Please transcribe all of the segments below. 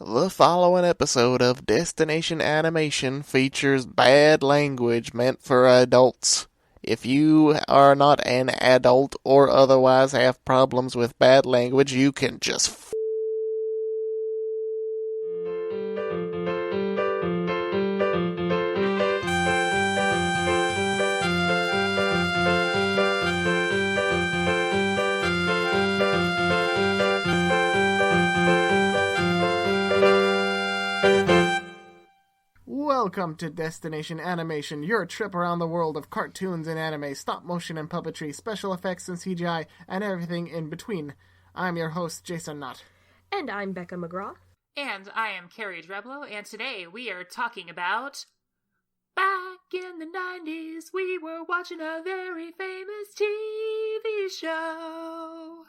The following episode of Destination Animation features bad language meant for adults. If you are not an adult or otherwise have problems with bad language, you can just Welcome to Destination Animation, your trip around the world of cartoons and anime, stop motion and puppetry, special effects and CGI, and everything in between. I'm your host, Jason Knott. And I'm Becca McGraw. And I am Carrie Dreblow, and today we are talking about... Back in the 90s, we were watching a very famous TV show.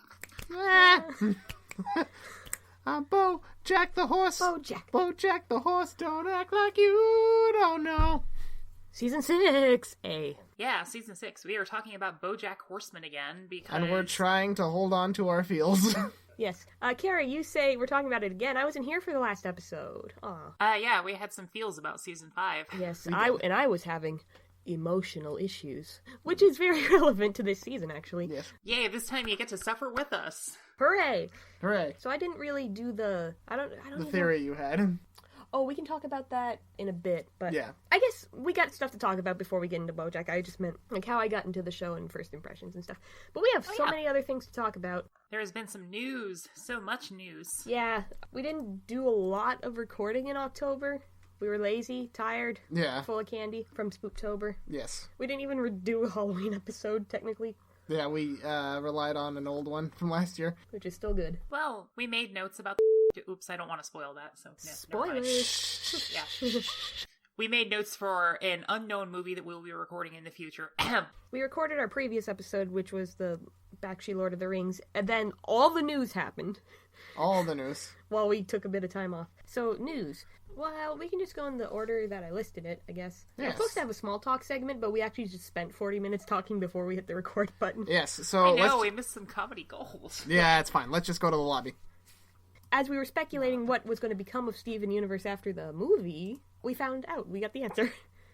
I'm Bojack the Horse. Bojack the Horse, don't act like you don't know. Season 6, A. Yeah, Season 6. We are talking about Bojack Horseman again, because... And we're trying to hold on to our feels. Yes. Carrie, you say we're talking about it again. I wasn't here for the last episode. Aw. Yeah, we had some feels about Season 5. Yes, I was having emotional issues, which is very relevant to this season, actually. Yes. Yay, this time you get to suffer with us. Hooray! Hooray. So I didn't really do the... I don't The know theory you had. Oh, we can talk about that in a bit, but yeah. I guess we got stuff to talk about before we get into Bojack. I just meant like how I got into the show and first impressions and stuff. But we have many other things to talk about. There has been some news, so much news. Yeah, we didn't do a lot of recording in October. We were lazy, tired, full of candy from Spooktober. Yes. We didn't even do a Halloween episode, technically. Yeah, we relied on an old one from last year. Which is still good. Well, we made notes about oops, I don't want to spoil that, so... Yeah, spoilers! Yeah. We made notes for an unknown movie that we'll be recording in the future. We recorded our previous episode, which was the Bakshi Lord of the Rings, and then all the news happened. All the news. While we took a bit of time off. So, news. Well, we can just go in the order that I listed it, I guess. Yes. We're supposed to have a small talk segment, but we actually just spent 40 minutes talking before we hit the record button. Yes, so I know, we missed some comedy gold. Yeah, it's fine. Let's just go to the lobby. As we were speculating what was going to become of Steven Universe after the movie, we found out. We got the answer.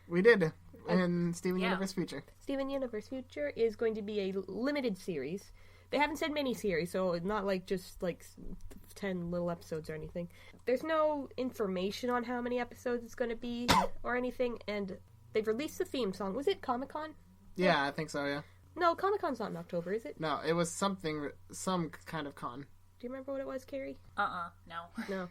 We did. In Steven Universe Future. Steven Universe Future is going to be a limited series. They haven't said mini-series, so it's not like just like 10 little episodes or anything. There's no information on how many episodes it's going to be or anything, and they've released the theme song. Was it Comic-Con? Yeah, I think so, yeah. No, Comic-Con's not in October, is it? No, it was some kind of con. Do you remember what it was, Carrie? No. No.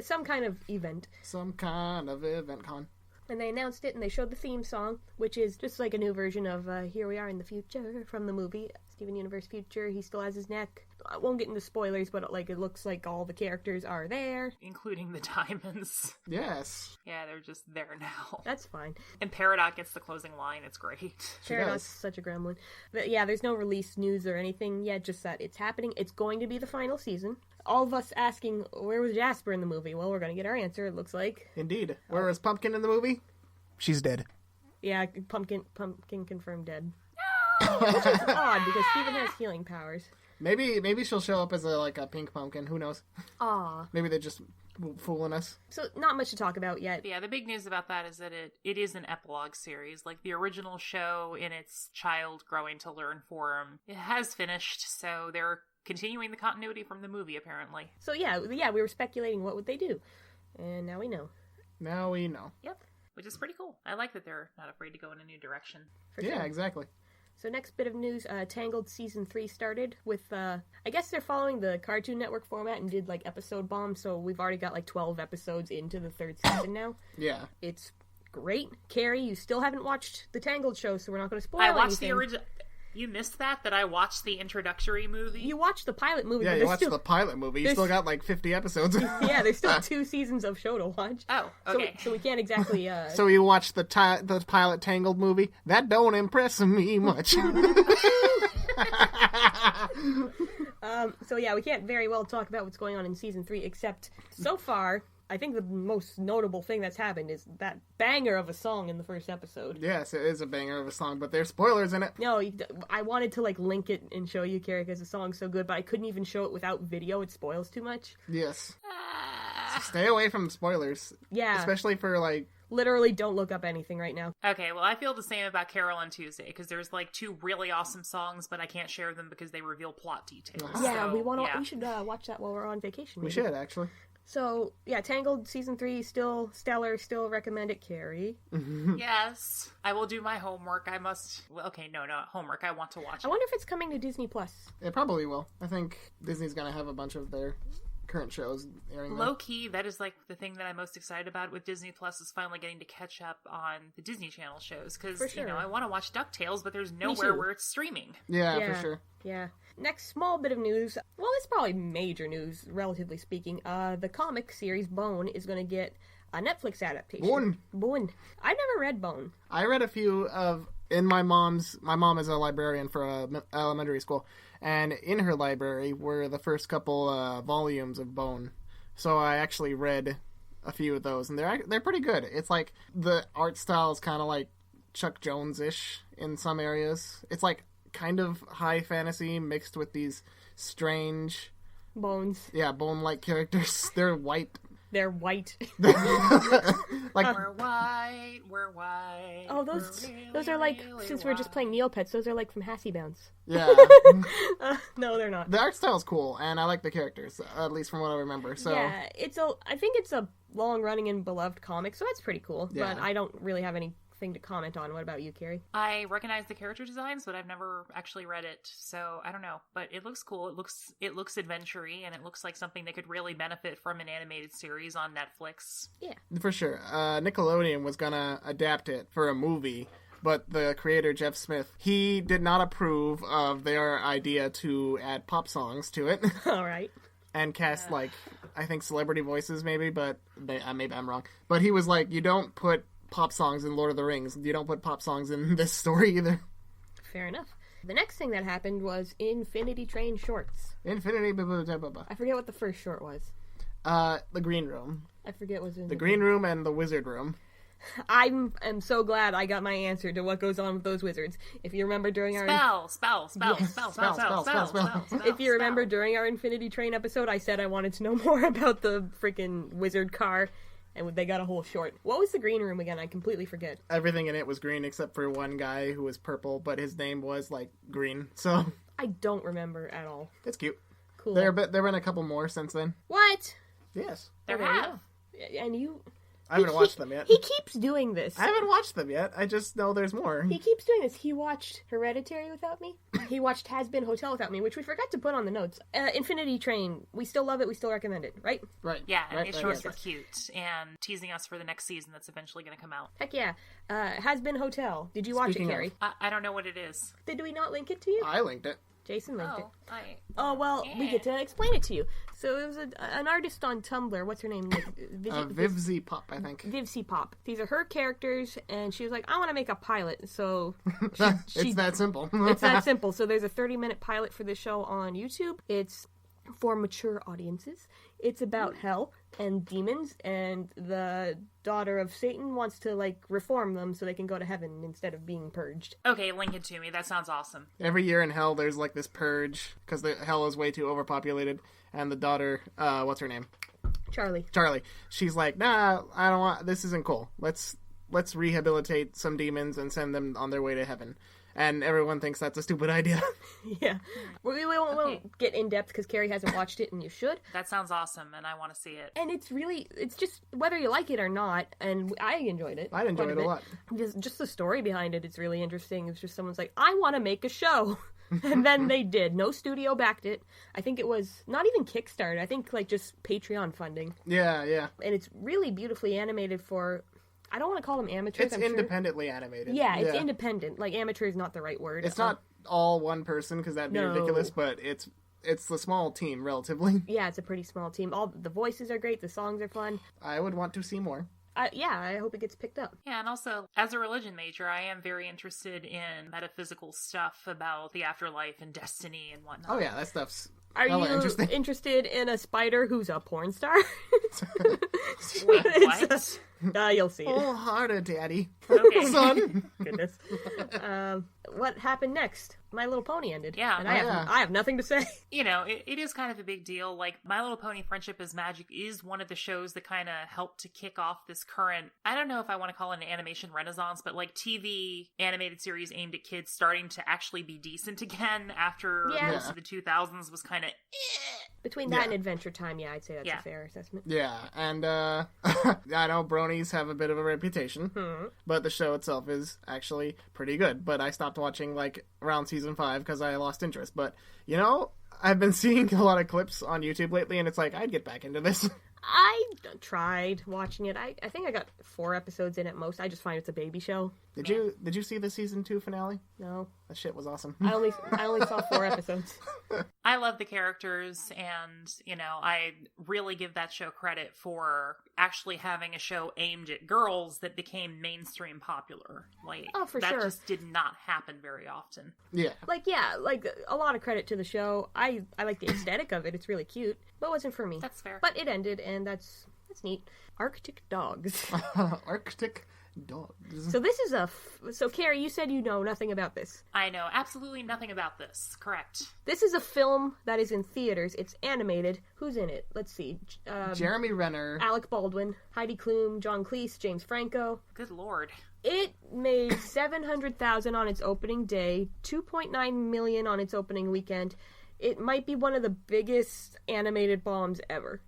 Some kind of event. Some kind of event con. And they announced it, and they showed the theme song, which is just like a new version of Here We Are in the Future from the movie. Steven Universe Future, he still has his neck. I won't get into spoilers, but it looks like all the characters are there. Including the diamonds. Yes. Yeah, they're just there now. That's fine. And Peridot gets the closing line, it's great. Peridot's such a gremlin. But yeah, there's no release news or anything yet, just that it's happening. It's going to be the final season. All of us asking, where was Jasper in the movie? Well, we're going to get our answer, it looks like. Indeed. Where was Pumpkin in the movie? She's dead. Yeah, Pumpkin confirmed dead. Which is odd, because Steven has healing powers. Maybe she'll show up as a pink pumpkin. Who knows? Aw. Maybe they're just fooling us. So, not much to talk about yet. Yeah, the big news about that is that it is an epilogue series. Like, the original show in its child growing to learn form, it has finished, so they're continuing the continuity from the movie, apparently. So, yeah, we were speculating what would they do. And now we know. Now we know. Yep. Which is pretty cool. I like that they're not afraid to go in a new direction. Yeah, exactly. So next bit of news, Tangled Season 3 started with, I guess they're following the Cartoon Network format and did, episode bombs, so we've already got, 12 episodes into the third season now. Yeah. It's great. Carrie, you still haven't watched the Tangled show, so we're not going to spoil anything. I watched the original... You missed that I watched the introductory movie? You watched the pilot movie. Yeah, you watched the pilot movie. You still got 50 episodes. Yeah, there's still 2 seasons of show to watch. Oh, okay. So we can't exactly... So you watched the pilot Tangled movie? That don't impress me much. So yeah, we can't very well talk about what's going on in Season 3, except so far... I think the most notable thing that's happened is that banger of a song in the first episode. Yes, it is a banger of a song, but there's spoilers in it. No, I wanted to link it and show you, Carrie, because the song's so good, but I couldn't even show it without video. It spoils too much. Yes. Stay away from spoilers. Yeah. Especially for, like... Literally don't look up anything right now. Okay, well, I feel the same about Carolyn Tuesday, because there's, like, 2 really awesome songs, but I can't share them because they reveal plot details. Yeah, So, we should watch that while we're on vacation. We maybe. should, actually. So, yeah, Tangled Season 3, still stellar, still recommend it, Carrie. Yes. I will do my homework. I must... Well, okay, no, not homework. I want to watch I it. wonder if it's coming to Disney+. Plus. It probably will. I think Disney's gonna have a bunch of their current shows airing there. Low key, that is like the thing that I'm most excited about with Disney Plus is finally getting to catch up on the Disney Channel shows because For sure. I want to watch DuckTales, but there's too. nowhere where it's streaming. Yeah, for sure. Yeah. Next small bit of news. Well, it's probably major news, relatively speaking. The comic series Bone is going to get a Netflix adaptation. Bone. I've never read Bone. I read a few of... My mom is a librarian for a elementary school, and in her library were the first couple volumes of Bone. So I actually read a few of those, and they're pretty good. It's like the art style is kind of like Chuck Jones-ish in some areas. It's like kind of high fantasy mixed with these strange Bones. Yeah, bone-like characters. They're white. They're white. Like We're white. Oh, those are like, since we're just playing Neopets, those are like from Hassy Bounce. yeah. No, they're not. The art style's cool, and I like the characters, at least from what I remember. So Yeah, I think it's a long-running and beloved comic, so that's pretty cool. Yeah. But I don't really have anything to comment on. What about you, Carrie? I recognize the character designs, but I've never actually read it, so I don't know. But it looks cool. It looks adventure-y, and it looks like something that could really benefit from an animated series on Netflix. Yeah. for sure, Nickelodeon was gonna adapt it for a movie, but the creator Jeff Smith, he did not approve of their idea to add pop songs to it. All right. And cast, like, I think celebrity voices, maybe, but maybe I'm wrong. But he was like, you don't put pop songs in Lord of the Rings. You don't put pop songs in this story either. Fair enough. The next thing that happened was Infinity Train shorts. Infinity, I forget what the first short was. the Green Room. I forget what was in The Green Room and the Wizard Room. I'm so glad I got my answer to what goes on with those wizards. If you remember during our Spell. If you remember during our Infinity Train episode, I said I wanted to know more about the freaking wizard car, and they got a whole short. What was the Green Room again? I completely forget. Everything in it was green except for one guy who was purple, but his name was, like, green. So I don't remember at all. it's cute. Cool. There have been a couple more since then. What? Yes. There Okay, have. yeah. And you... I haven't watched them yet. He keeps doing this. I haven't watched them yet. I just know there's more. He keeps doing this. He watched Hereditary without me. He watched Has Been Hotel without me, which we forgot to put on the notes. Infinity Train. We still love it. We still recommend it, right? Right. Yeah, and right, his right, shorts right. were cute and teasing us for the next season that's eventually going to come out. Heck yeah. Has Been Hotel. Did you watch Speaking it, Carrie? I don't know what it is. Did we not link it to you? I linked it. Jason linked it. Oh, Oh, well, we get to explain it to you. So it was an artist on Tumblr. What's her name? Vivzy Pop, I think. Vivzy Pop. These are her characters, and she was like, I want to make a pilot. So It's that simple. it's that simple. So there's a 30-minute pilot for this show on YouTube. It's for mature audiences. It's about hell and demons, and the daughter of Satan wants to, like, reform them so they can go to heaven instead of being purged. okay, link it to me. That sounds awesome. Every year in hell, there's like this purge because the hell is way too overpopulated, and the daughter, what's her name? Charlie. She's like, nah, I don't want. This isn't cool. Let's rehabilitate some demons and send them on their way to heaven. And everyone thinks that's a stupid idea. Yeah. We won't get in depth because Carrie hasn't watched it, and you should. That sounds awesome, and I want to see it. And it's just whether you like it or not, and I enjoyed it. I enjoyed it a lot. Just the story behind it, it's really interesting. It's just someone's like, I want to make a show. And then they did. No studio backed it. I think it was not even Kickstarter. I think like just Patreon funding. Yeah. And it's really beautifully animated for, I don't want to call them amateurs. It's independently animated. Yeah, it's independent. Like amateur is not the right word. It's not all one person because that'd be ridiculous, but it's the small team relatively. Yeah, it's a pretty small team. All the voices are great. The songs are fun. I would want to see more. I hope it gets picked up. Yeah, and also, as a religion major, I am very interested in metaphysical stuff about the afterlife and destiny and whatnot. Oh yeah, that stuff's Are hella you interesting. interested in a spider who's a porn star? Wait, what? You'll see it. Wholehearted, Daddy. Okay. Son. Goodness. what happened next? My Little Pony ended. Yeah. And I have nothing to say. You know, it is kind of a big deal. Like, My Little Pony Friendship is Magic is one of the shows that kind of helped to kick off this current, I don't know if I want to call it an animation renaissance, but like TV animated series aimed at kids starting to actually be decent again after most of the 2000s was kind of Between that and Adventure Time, I'd say that's a fair assessment. Yeah, and I know bronies have a bit of a reputation, but the show itself is actually pretty good. But I stopped watching, like, around season 5 because I lost interest. But, you know, I've been seeing a lot of clips on YouTube lately, and it's like, I'd get back into this. I tried watching it. I think I got 4 episodes in at most. I just find it's a baby show. Did you see the season 2 finale? No. That shit was awesome. I only saw 4 episodes. I love the characters, and, you know, I really give that show credit for actually having a show aimed at girls that became mainstream popular. Like, for that sure. just did not happen very often. Yeah. Like, a lot of credit to the show. I like the aesthetic of it. It's really cute, but it wasn't for me. That's fair. But it ended, and that's neat. Arctic Dogs. Arctic Dogs. So this is so Carrie, you said you know nothing about this. I know absolutely nothing about this. Correct. This is a film that is in theaters. It's animated. Who's in it? Let's see. Jeremy Renner. Alec Baldwin, Heidi Klum, John Cleese, James Franco. Good lord. It made $700,000 on its opening day, $2.9 million on its opening weekend. It might be one of the biggest animated bombs ever.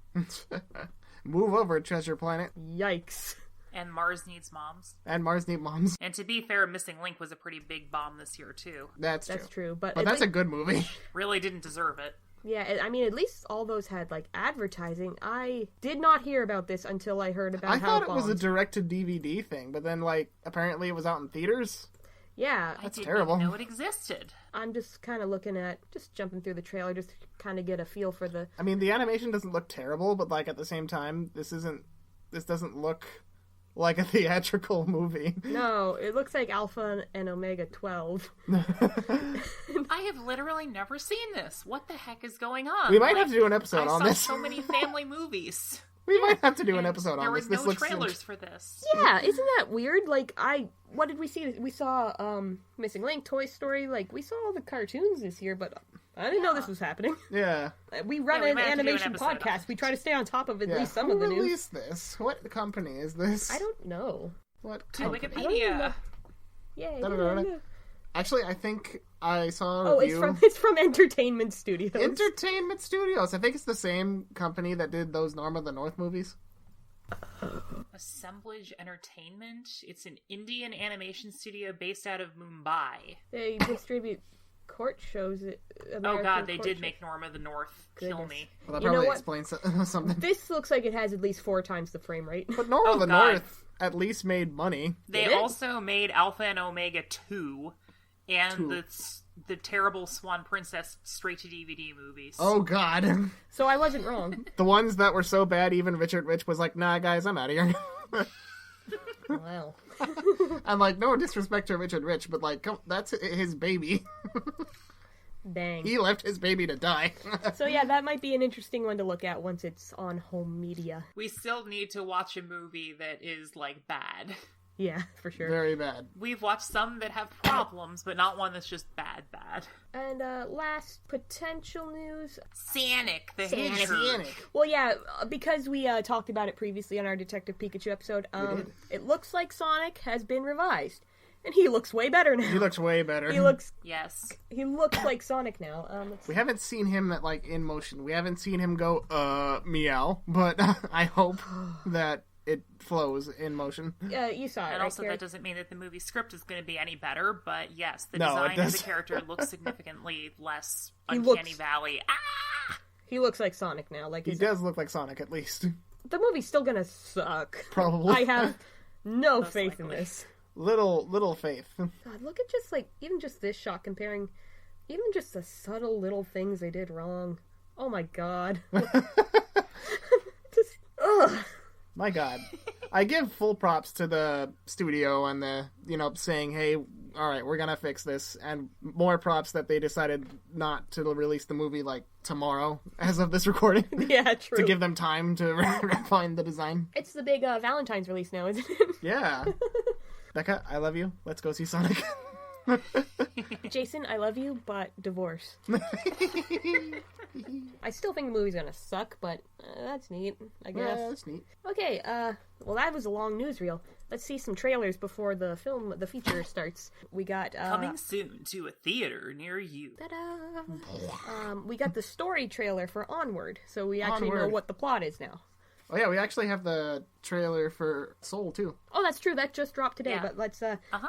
Move over, Treasure Planet. Yikes. And Mars Needs Moms. And Mars Needs Moms. And to be fair, Missing Link was a pretty big bomb this year, too. That's true. But that's a good movie. Really didn't deserve it. Yeah, I mean, at least all those had, like, advertising. I did not hear about this until I heard about I how thought it was a bombed. direct-to-DVD thing, but then, like, apparently it was out in theaters. Yeah. I didn't terrible. even know it existed. I'm just kind of jumping through the trailer, just to kind of get a feel for the... I mean, the animation doesn't look terrible, but, like, at the same time, this doesn't look like a theatrical movie. No, it looks like Alpha and Omega 12. I have literally never seen this. What the heck is going on? We might have to do an episode on this. I saw so many family movies. We might have to do an episode there on this. There This were no looks trailers for this. Yeah, isn't that weird? Like, what did we see? We saw Missing Link, Toy Story. Like, we saw all the cartoons this year, but I didn't know this was happening. Yeah. We run we an might have to do an animation episode on podcast. We try to stay on top of at least some Who of the news. released this? What company is this? I don't know. What To company? Wikipedia. Yay. Da-da-da-da. Actually, I think I saw a review. It's from Entertainment Studios. Entertainment Studios. I think it's the same company that did those Norm of the North movies. Assemblage Entertainment. It's an Indian animation studio based out of Mumbai. They distribute court shows. Oh god, they did make Norma the North. Kill Goodness. me. Well, that You know probably what? explains something. This looks like it has at least 4 times the frame rate. But Norm of the God. North at least made money. They They did. also made Alpha and Omega 2 and the terrible Swan Princess straight-to-DVD movies. Oh, God. So I wasn't wrong. The ones that were so bad, even Richard Rich was like, nah, guys, I'm out of here. Wow. I'm like, no disrespect to Richard Rich, but, like, that's his baby. Dang. He left his baby to die. So yeah, that might be an interesting one to look at once it's on home media. We still need to watch a movie that is, like, bad. Yeah, for sure. Very bad. We've watched some that have problems, but not one that's just bad. And last potential news. Sonic the Sonic. Hedgehog. Well, yeah, because we talked about it previously on our Detective Pikachu episode. did. It looks like Sonic has been revised, and he looks way better now. He looks way better. He looks Yes. like Sonic now. We haven't seen him like in motion. We haven't seen him go meow, but I hope that it flows in motion. You saw it, And right, also, Carrie? that doesn't mean that the movie script is going to be any better, but yes, the No, it design of the doesn't. character looks significantly less He Uncanny looks- Valley. Ah! He looks like Sonic now. Like He does look like Sonic, at least. the movie's still gonna suck. Probably. I have no Most faith in likely. this. Little faith. God, look at just even just this shot comparing even just the subtle little things they did wrong. Oh my god. Just ugh. My God. I give full props to the studio and saying, hey, all right, we're going to fix this. And more props that they decided not to release the movie, like, tomorrow, as of this recording. Yeah, true. To give them time to refine the design. It's the big Valentine's release now, isn't it? Yeah. Becca, I love you. Let's go see Sonic. Jason, I love you, but divorce. I still think the movie's gonna suck, but that's neat, I guess. Yeah, that's neat. Okay, well, that was a long newsreel. Let's see some trailers before the feature starts. We got, Coming soon to a theater near you. ta-da! We got the story trailer for Onward, so we actually know Onward. what the plot is now. Oh yeah, we actually have the trailer for Soul too. Oh, that's true. That just dropped today, Yeah. but let's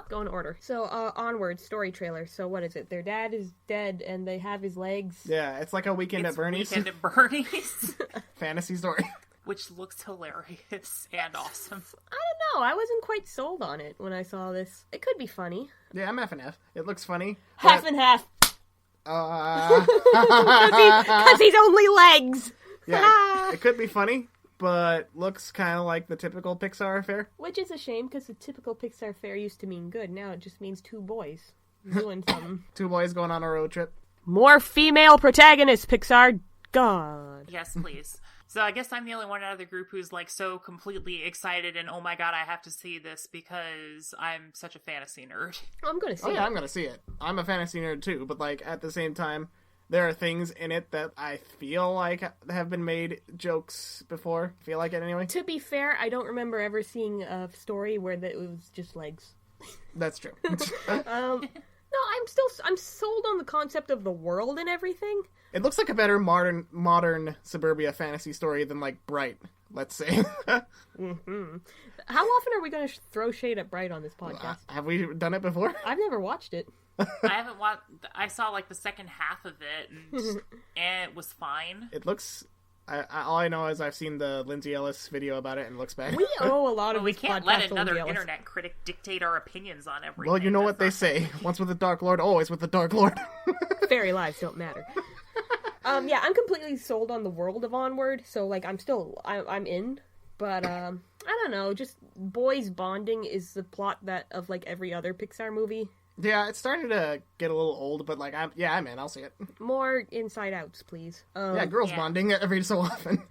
go in order. So, Onward story trailer. So, what is it? Their dad is dead, and they have his legs. Yeah, it's like a Weekend It's at Bernie's Weekend at Bernie's, fantasy story. which looks hilarious and awesome. I don't know. I wasn't quite sold on it when I saw this. It could be funny. Yeah, I'm half and half. It looks funny. Half and half. Uh, Because he's only legs. yeah, it could be funny, but looks kind of like the typical Pixar affair. Which is a shame, because the typical Pixar fare used to mean good. Now it just means two boys doing something. Two boys going on a road trip. More female protagonists, Pixar. God. Yes, please. So I guess I'm the only one out of the group who's like so completely excited and oh my god, I have to see this because I'm such a fantasy nerd. I'm going to see Oh yeah, it. I'm gonna see it. I'm a fantasy nerd too, but like at the same time, there are things in it that I feel like have been made jokes before. Feel like it anyway. To be fair, I don't remember ever seeing a story where it was just legs. That's true. No, I'm sold on the concept of the world and everything. It looks like a better modern suburbia fantasy story than like Bright, let's say. How often are we going to throw shade at Bright on this podcast? Have we done it before? I've never watched it. I haven't watched. I saw like the second half of it, and it was fine. It looks. All I know is I've seen the Lindsay Ellis video about it and it looks bad. We owe a lot of But we this can't podcast let to another Lindsay Ellis. internet critic dictate our opinions on everything. Well, you know what they That's not- say. Once with the Dark Lord, always with the Dark Lord. Fairy lives don't matter. Yeah, I'm completely sold on the world of Onward, so like I'm in. But I don't know, just boys bonding is the plot of like every other Pixar movie. Yeah, it's starting to get a little old, but like I'm in. I'll see it. More Inside Outs, please. Yeah, girls Yeah. bonding every so often.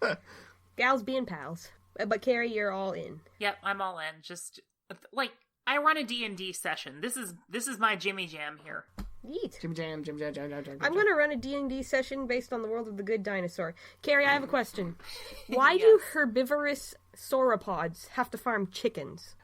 Gals being pals. But Carrie, you're all in. Yep, I'm all in. Just like I run a D&D session. This is my Jimmy Jam here. Yeet. Jim Jam. I'm gonna run a D&D session based on the world of the good dinosaur. Carrie, I have a question. Why do Yes. herbivorous sauropods have to farm chickens?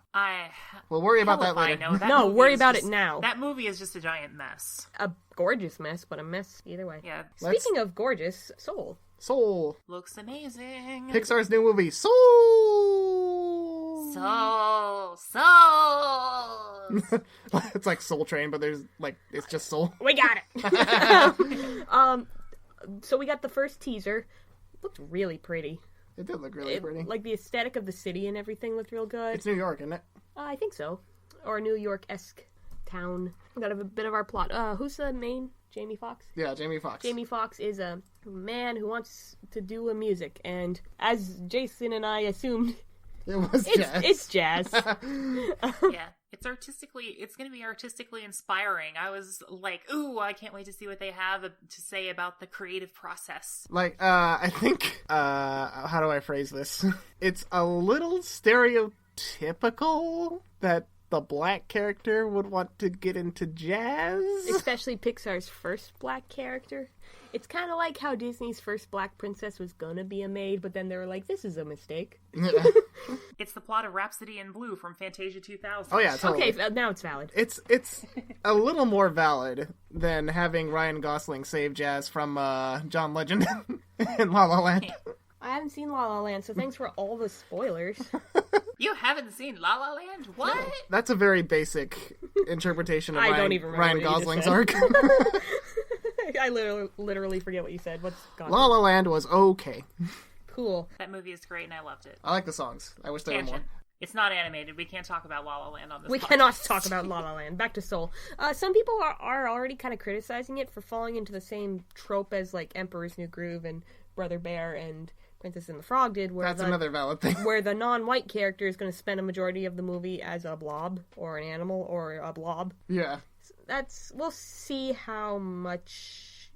We'll worry about Hell that if I later. know. That No, movie worry is about just- it now. That movie is just a giant mess. A gorgeous mess, but a mess either way. Yeah, Speaking of gorgeous, Soul. Soul. looks amazing. Pixar's new movie, Soul. Soul. It's like Soul Train, but it's just Soul. We got it! So we got the first teaser. Looked really pretty. It did look really pretty. Like the aesthetic of the city and everything looked real good. It's New York, isn't it? I think so. Or a New York-esque town. We got a bit of our plot. Who's the main? Jamie Foxx? Yeah, Jamie Foxx. Jamie Foxx is a man who wants to do a music, and as Jason and I assumed, It was jazz. it's jazz. Yeah, it's going to be artistically inspiring. I was like, ooh, I can't wait to see what they have to say about the creative process. Like, I think, how do I phrase this? It's a little stereotypical that the black character would want to get into jazz. Especially Pixar's first black character. It's kind of like how Disney's first black princess was gonna be a maid, but then they were like, this is a mistake. It's the plot of Rhapsody in Blue from Fantasia 2000. Oh yeah, totally. Okay, now it's valid. It's a little more valid than having Ryan Gosling save jazz from John Legend in La La Land. I haven't seen La La Land, so thanks for all the spoilers. You haven't seen La La Land? What? That's a very basic interpretation of I Ryan, don't even remember Ryan what you just Gosling's said. arc. I literally forget what you said. What's gone? La La Land was okay. Cool. That movie is great and I loved it. I like the songs. I wish there were more. Tangent. It's not animated. We can't talk about La La Land on this We podcast. cannot talk about La La Land. Back to Soul. Some people are already kind of criticizing it for falling into the same trope as like Emperor's New Groove and Brother Bear and Princess and the Frog did, where That's another valid thing. where the non-white character is going to spend a majority of the movie as a blob or an animal or a blob. Yeah. We'll see how much.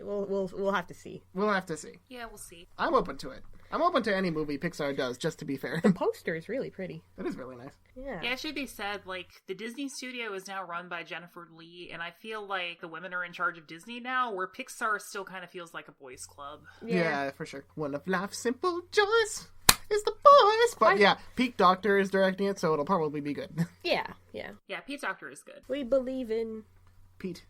We'll have to see. We'll have to see. Yeah, we'll see. I'm open to it. I'm open to any movie Pixar does, just to be fair. The poster is really pretty. It is really nice. Yeah. Yeah, it should be said, like, the Disney studio is now run by Jennifer Lee, and I feel like the women are in charge of Disney now, where Pixar still kind of feels like a boys' club. Yeah, for sure. One of life's simple joys is the boys. But yeah, Pete Docter is directing it, so it'll probably be good. Yeah. Yeah, Pete Docter is good. We believe in Pete.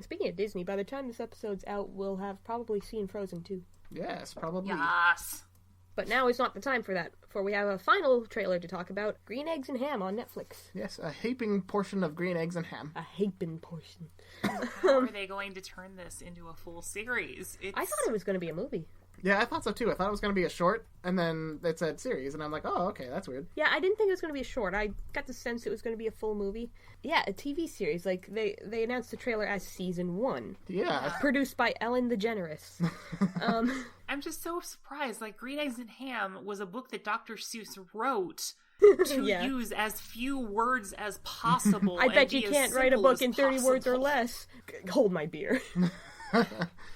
Speaking of Disney, by the time this episode's out, we'll have probably seen Frozen 2. Yes, probably. Yes. But now is not the time for that, for we have a final trailer to talk about, Green Eggs and Ham on Netflix. Yes, a heaping portion of green eggs and ham. A heaping portion. How are they going to turn this into a full series? I thought it was going to be a movie. Yeah, I thought so too. I thought it was going to be a short, and then it said series, and I'm like, oh, okay, that's weird. Yeah, I didn't think it was going to be a short. I got the sense it was going to be a full movie. Yeah, a TV series. Like, they announced the trailer as Season 1. Yeah. Produced by Ellen DeGeneres. I'm just so surprised. Like, Green Eggs and Ham was a book that Dr. Seuss wrote to use as few words as possible. I bet you be as can't write a simple book as in 30 words or possible. less. Hold my beer.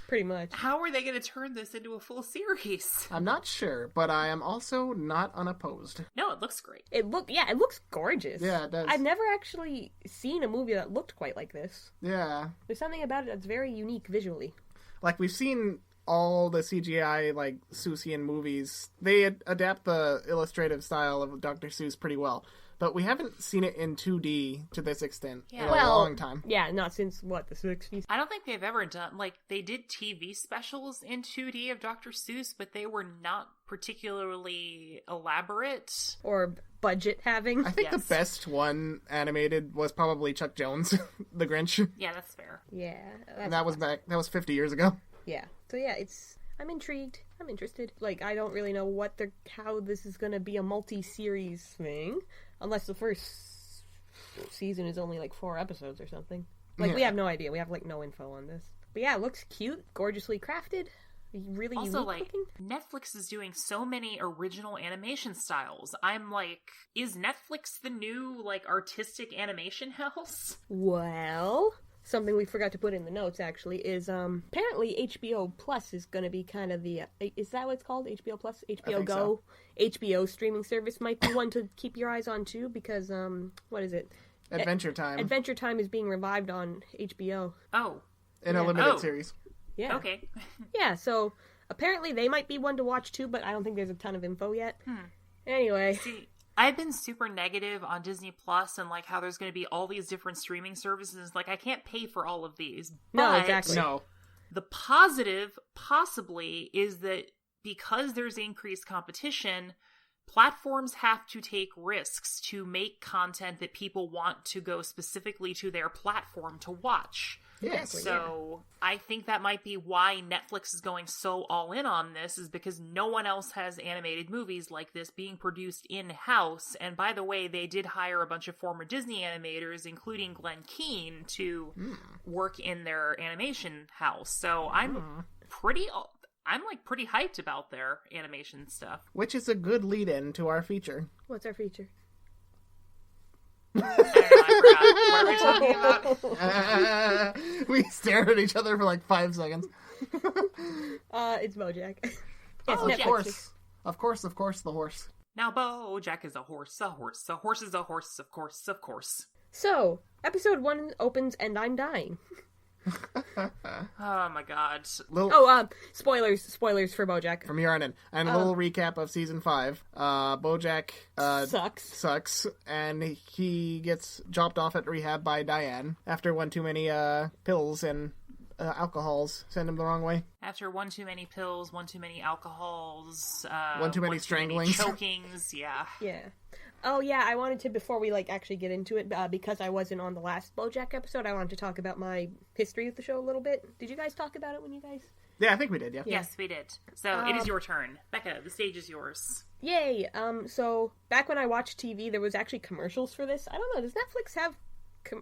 Pretty much. How are they going to turn this into a full series? I'm not sure, but I am also not unopposed. No, it looks great. It looks gorgeous. Yeah, it does. I've never actually seen a movie that looked quite like this. Yeah. There's something about it that's very unique visually. Like, we've seen all the CGI, like, Seussian movies. They adapt the illustrative style of Dr. Seuss pretty well. But we haven't seen it in 2D to this extent in a long time. Yeah, not since, the 60s? I don't think they've ever done, like, they did TV specials in 2D of Dr. Seuss, but they were not particularly elaborate. Or budget having. I think the best one animated was probably Chuck Jones, The Grinch. Yeah, that's fair. Yeah. And that was 50 years ago. Yeah. So yeah, I'm intrigued. I'm interested. Like, I don't really know how this is gonna be a multi-series thing. Unless the first season is only, 4 episodes or something. We have no idea. We have, no info on this. But yeah, it looks cute, gorgeously crafted, really also, unique looking. Netflix is doing so many original animation styles. I'm like, is Netflix the new, artistic animation house? Well, something we forgot to put in the notes, actually, is, apparently HBO Plus is gonna be kind of the, is that what it's called? HBO Plus? HBO Go? So. HBO streaming service might be one to keep your eyes on, too, because, what is it? Adventure Time. Adventure Time is being revived on HBO. Oh. In a limited series. Yeah. Okay. Yeah, so apparently they might be one to watch, too, but I don't think there's a ton of info yet. Anyway. See, I've been super negative on Disney Plus and, how there's going to be all these different streaming services. I can't pay for all of these. No, But exactly. No. the positive, possibly, is that because there's increased competition, platforms have to take risks to make content that people want to go specifically to their platform to watch. Yes. So I think that might be why Netflix is going so all in on this, is because no one else has animated movies like this being produced in-house. And by the way, they did hire a bunch of former Disney animators, including Glenn Keane, to work in their animation house. So I'm pretty hyped about their animation stuff. Which is a good lead-in to our feature. What's our feature? I forgot. What are we talking about? We stared at each other for 5 seconds. It's Bojack. Yes, Of Netflix. course. Of course, the horse. Now Bojack is a horse. A horse is a horse, of course. So, episode 1 opens and I'm dying. Oh my god. Spoilers for Bojack. From here on in. And a little recap of season 5. Bojack sucks, and he gets dropped off at rehab by Diane after one too many pills and alcohols send him the wrong way. After one too many pills, one too many alcohols, one too many stranglings, chokings, yeah. Yeah. Oh yeah, I wanted to, before we actually get into it, because I wasn't on the last BoJack episode, I wanted to talk about my history of the show a little bit. Did you guys talk about it when you guys? Yeah, I think we did. Yeah. Yes, we did. So it is your turn, Becca. The stage is yours. Yay! So back when I watched TV, there was actually commercials for this. I don't know. Does Netflix have?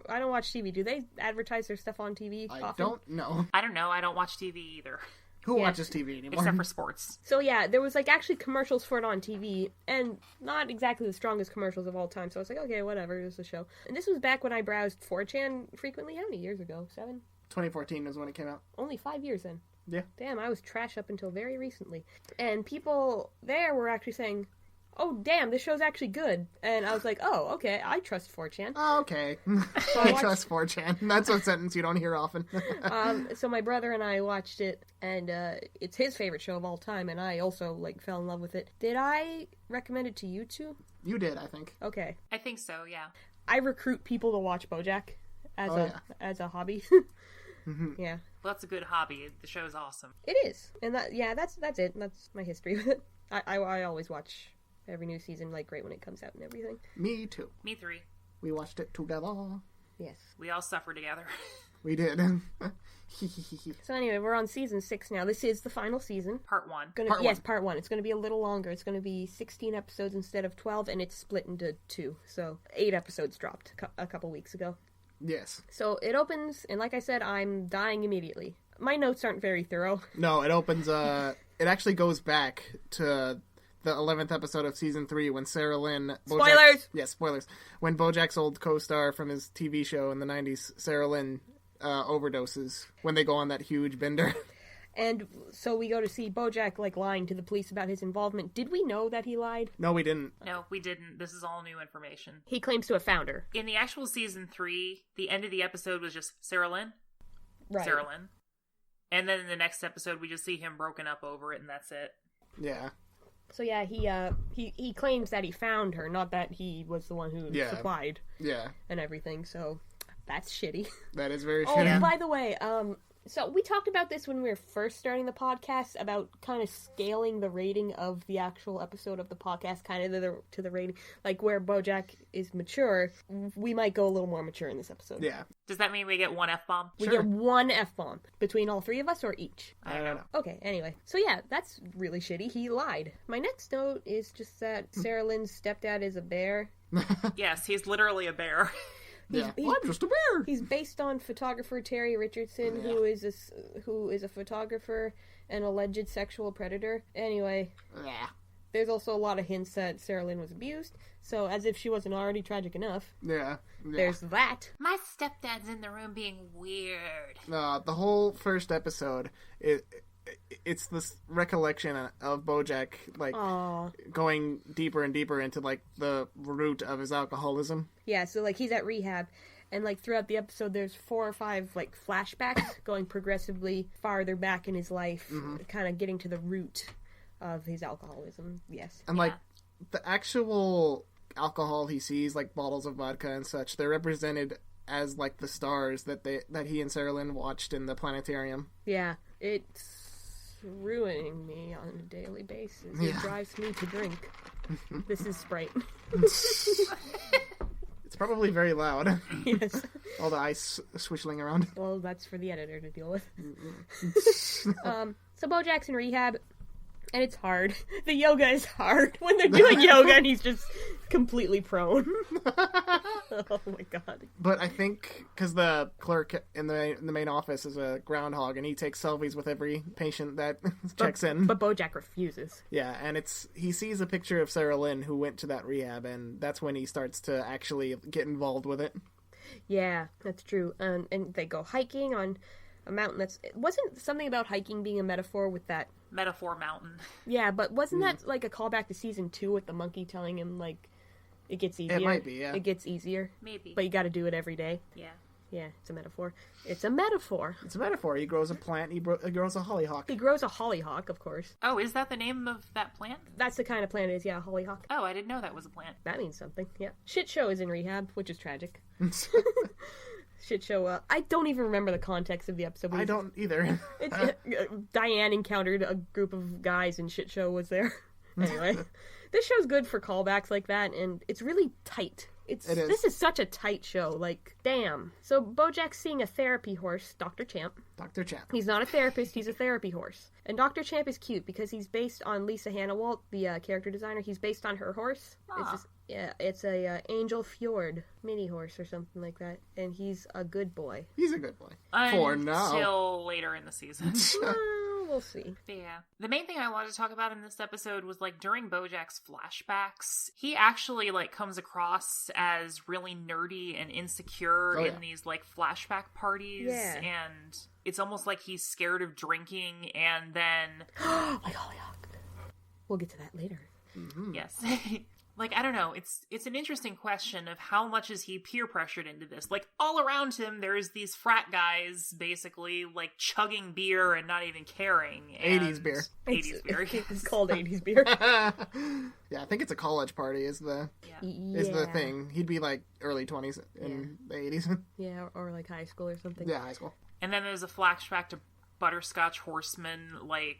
I don't watch TV. Do they advertise their stuff on TV? I don't know. I don't know. I don't watch TV either. Who watches TV anymore? Except for sports. So yeah, there was actually commercials for it on TV, and not exactly the strongest commercials of all time. So I was like, okay, whatever, it's a show. And this was back when I browsed 4chan frequently. How many years ago? 7? 2014 is when it came out. Only 5 years then. Yeah. Damn, I was trash up until very recently. And people there were actually saying, oh, damn, this show's actually good. And I was like, oh, okay, I trust 4chan. Oh, okay. So I trust 4chan. That's a sentence you don't hear often. So my brother and I watched it, and it's his favorite show of all time, and I also, like, fell in love with it. Did I recommend it to you two? You did, I think. Okay. I think so, yeah. I recruit people to watch Bojack as a hobby. Yeah. Well, that's a good hobby. The show's awesome. It is. And that's it. That's my history with it. I always watch every new season, like, right when it comes out and everything. Me too. Me 3. We watched it together. Yes. We all suffer together. We did. So anyway, we're on season 6 now. This is the final season. Part 1. Part 1. It's going to be a little longer. It's going to be 16 episodes instead of 12, and it's split into 2. So 8 episodes dropped a couple weeks ago. Yes. So it opens, and like I said, I'm dying immediately. My notes aren't very thorough. No, it opens, it actually goes back to the 11th episode of season 3 when Sarah Lynn... Spoilers! Yes, spoilers. When Bojack's old co-star from his TV show in the 90s, Sarah Lynn, overdoses when they go on that huge bender. And so we go to see Bojack, like, lying to the police about his involvement. Did we know that he lied? No, we didn't. No, we didn't. This is all new information. He claims to have found her. In the actual season 3, the end of the episode was just Sarah Lynn. Right. Sarah Lynn. And then in the next episode, we just see him broken up over it, and that's it. Yeah. So yeah, he claims that he found her, not that he was the one who supplied and everything, so that's shitty. That is very Oh, shitty. by the way, so we talked about this when we were first starting the podcast, about kind of scaling the rating of the actual episode of the podcast, kind of to the rating, like where Bojack is mature, we might go a little more mature in this episode. Yeah. Does that mean we get one F-bomb? We get one F-bomb between all three of us, or each? I don't know. Okay, anyway. So yeah, that's really shitty. He lied. My next note is just that Sarah Lynn's stepdad is a bear. Yes, he's literally a bear. I'm just a bear. He's based on photographer Terry Richardson, who is a photographer and alleged sexual predator. Anyway, there's also a lot of hints that Sarah Lynn was abused, so as if she wasn't already tragic enough. Yeah. There's that. My stepdad's in the room being weird. The whole first episode, it's this recollection of Bojack, like, going deeper and deeper into, like, the root of his alcoholism. Yeah, so, like, he's at rehab, and, like, throughout the episode, there's 4 or 5, like, flashbacks going progressively farther back in his life, kind of getting to the root of his alcoholism. Yes. And, like, the actual alcohol he sees, like bottles of vodka and such, they're represented as, like, the stars that he and Sarah Lynn watched in the planetarium. Yeah, it's ruining me on a daily basis. It drives me to drink. This is Sprite. It's probably very loud. Yes. All the ice swishing around. Well, that's for the editor to deal with. So Bojack's in rehab, and it's hard. The yoga is hard when they're doing yoga, and he's just completely prone. Oh my god. But I think because the clerk in the main office is a groundhog, and he takes selfies with every patient that checks in. But Bojack refuses. Yeah, and he sees a picture of Sarah Lynn who went to that rehab, and that's when he starts to actually get involved with it. Yeah, that's true. And they go hiking on a mountain wasn't something about hiking being a metaphor with that Metaphor mountain. Yeah, but wasn't that like a callback to season 2 with the monkey telling him, like, it gets easier? It might be, yeah. It gets easier. Maybe. But you gotta do it every day. Yeah. Yeah, it's a metaphor. It's a metaphor. It's a metaphor. He grows a plant, he grows a hollyhock. He grows a hollyhock, of course. Oh, is that the name of that plant? That's the kind of plant it is, yeah, a hollyhock. Oh, I didn't know that was a plant. That means something, yeah. Shit Show is in rehab, which is tragic. Shit Show, I don't even remember the context of the episode. I don't either. Diane encountered a group of guys and Shit Show was there. Anyway, this show's good for callbacks like that, and it's really tight. It is. This is such a tight show, like, damn. So Bojack's seeing a therapy horse, Dr. Champ. Dr. Champ. He's not a therapist, he's a therapy horse. And Dr. Champ is cute because he's based on Lisa Hannawalt, the character designer. He's based on her horse. It's a Angel Fjord mini horse or something like that. And he's a good boy. He's a good boy. Until later in the season. we'll see. Yeah. The main thing I wanted to talk about in this episode was, like, during Bojack's flashbacks, he actually, like, comes across as really nerdy and insecure in these, like, flashback parties. Yeah. And it's almost like he's scared of drinking, and then... Like Hollyhock. We'll get to that later. Mm-hmm. Yes. Like, I don't know. It's an interesting question of how much is he peer pressured into this. Like, all around him, there's these frat guys, basically, like, chugging beer and not even caring. 80s beer. 80s beer, yes. It's called 80s beer. Yeah, I think it's a college party is the thing. He'd be, like, early 20s in the 80s. Yeah, or like high school or something. Yeah, high school. And then there's a flashback to Butterscotch Horseman, like,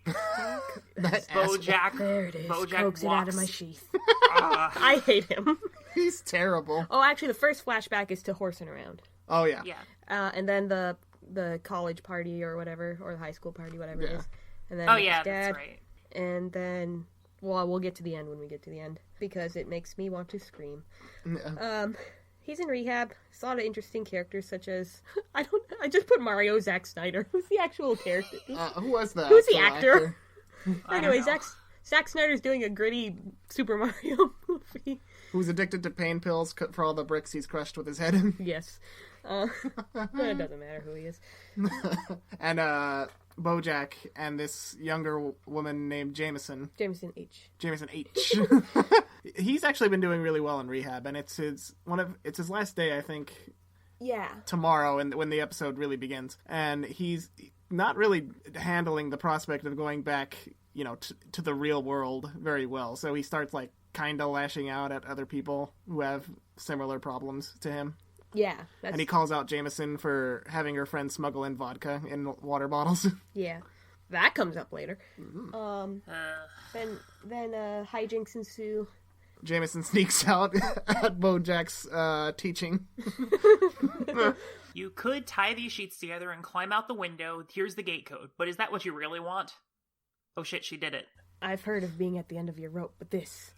That Bojack. There it is. Bojack Coax it out of walks. my sheath. I hate him. He's terrible. Oh, actually, the first flashback is to horsing around. Oh, yeah. Yeah. And then the college party or whatever, or the high school party, whatever it is. And then Oh, his yeah, dad, that's right. And then, well, we'll get to the end when we get to the end, because it makes me want to scream. Yeah. He's in rehab. There's a lot of interesting characters, such as I just put Mario Zack Snyder. Who's the actual character? Who was that? Who's the actor? I Anyway, don't know. Zack Snyder's doing a gritty Super Mario movie. Who's addicted to pain pills for all the bricks he's crushed with his head. Yes. It doesn't matter who he is. And Bojack and this younger woman named Jameson. Jameson H. Jameson H. He's actually been doing really well in rehab, and it's his last day, I think, Yeah. tomorrow, and when the episode really begins. And he's not really handling the prospect of going back, to the real world very well. So he starts, like, kind of lashing out at other people who have similar problems to him. Yeah. And he calls out Jameson for having her friend smuggle in vodka in water bottles. Yeah. That comes up later. Uh, Then hijinks ensue. Jameson sneaks out at Bojack's teaching. You could tie these sheets together and climb out the window. Here's the gate code. But is that what you really want? Oh shit, she did it. I've heard of being at the end of your rope, but this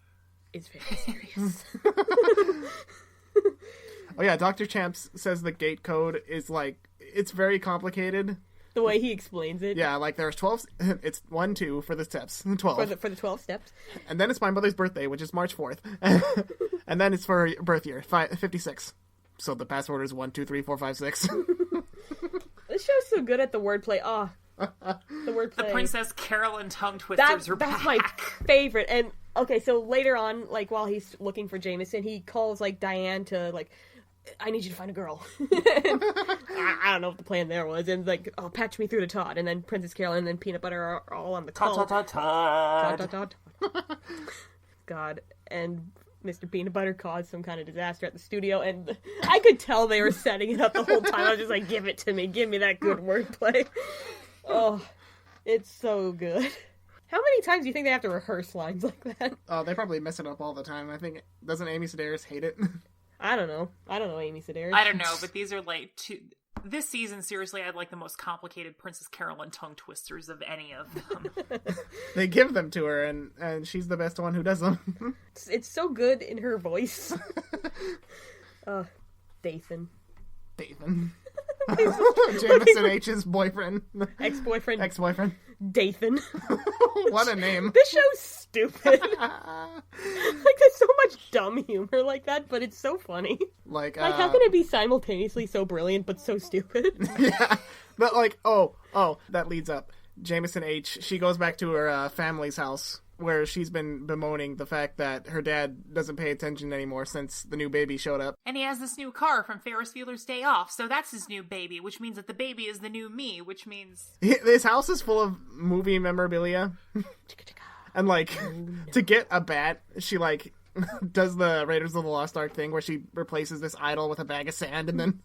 is very serious. Oh yeah, Dr. Champs says the gate code is, like, it's very complicated. The way he explains it. Yeah, like, there's 12, it's 1, 2 for the steps, 12. For the 12 steps. And then it's my mother's birthday, which is March 4th. And then it's for her birth year, 56. So the password is 1, 2, 3, 4, 5, 6. This show's so good at the wordplay. The wordplay. The Princess Carolyn tongue twisters are That's back. my favorite. And, okay, so later on, like, while he's looking for Jameson, he calls, like, Diane to, like, I need you to find a girl. I don't know what the plan there was. And, like, patch me through to Todd. And then Princess Carolyn and then Peanutbutter are all on the call. Todd. God. And Mr. Peanutbutter caused some kind of disaster at the studio. And I could tell they were setting it up the whole time. I was just like, give it to me. Give me that good wordplay. Oh, it's so good. How many times do you think they have to rehearse lines like that? Oh, they probably mess it up all the time. I think, doesn't Amy Sedaris hate it? I don't know. Amy Sedaris. I don't know, but these are like this season, seriously, I had like the most complicated Princess Carolyn tongue twisters of any of them. They give them to her, and she's the best one who does them. It's so good in her voice. Dathan. Jameson H's boyfriend. Ex-boyfriend. Ex-boyfriend. Dathan. What a name. This show's stupid. Like, there's so much dumb humor like that, but it's so funny. Like, how can it be simultaneously so brilliant but so stupid? Yeah. But, like, that leads up. Jameson H, she goes back to her family's house, where she's been bemoaning the fact that her dad doesn't pay attention anymore since the new baby showed up. And he has this new car from Ferris Bueller's Day Off, so that's his new baby, which means that the baby is the new me, which means... His house is full of movie memorabilia. And, like, to get a bat, she, like, does the Raiders of the Lost Ark thing where she replaces this idol with a bag of sand and then,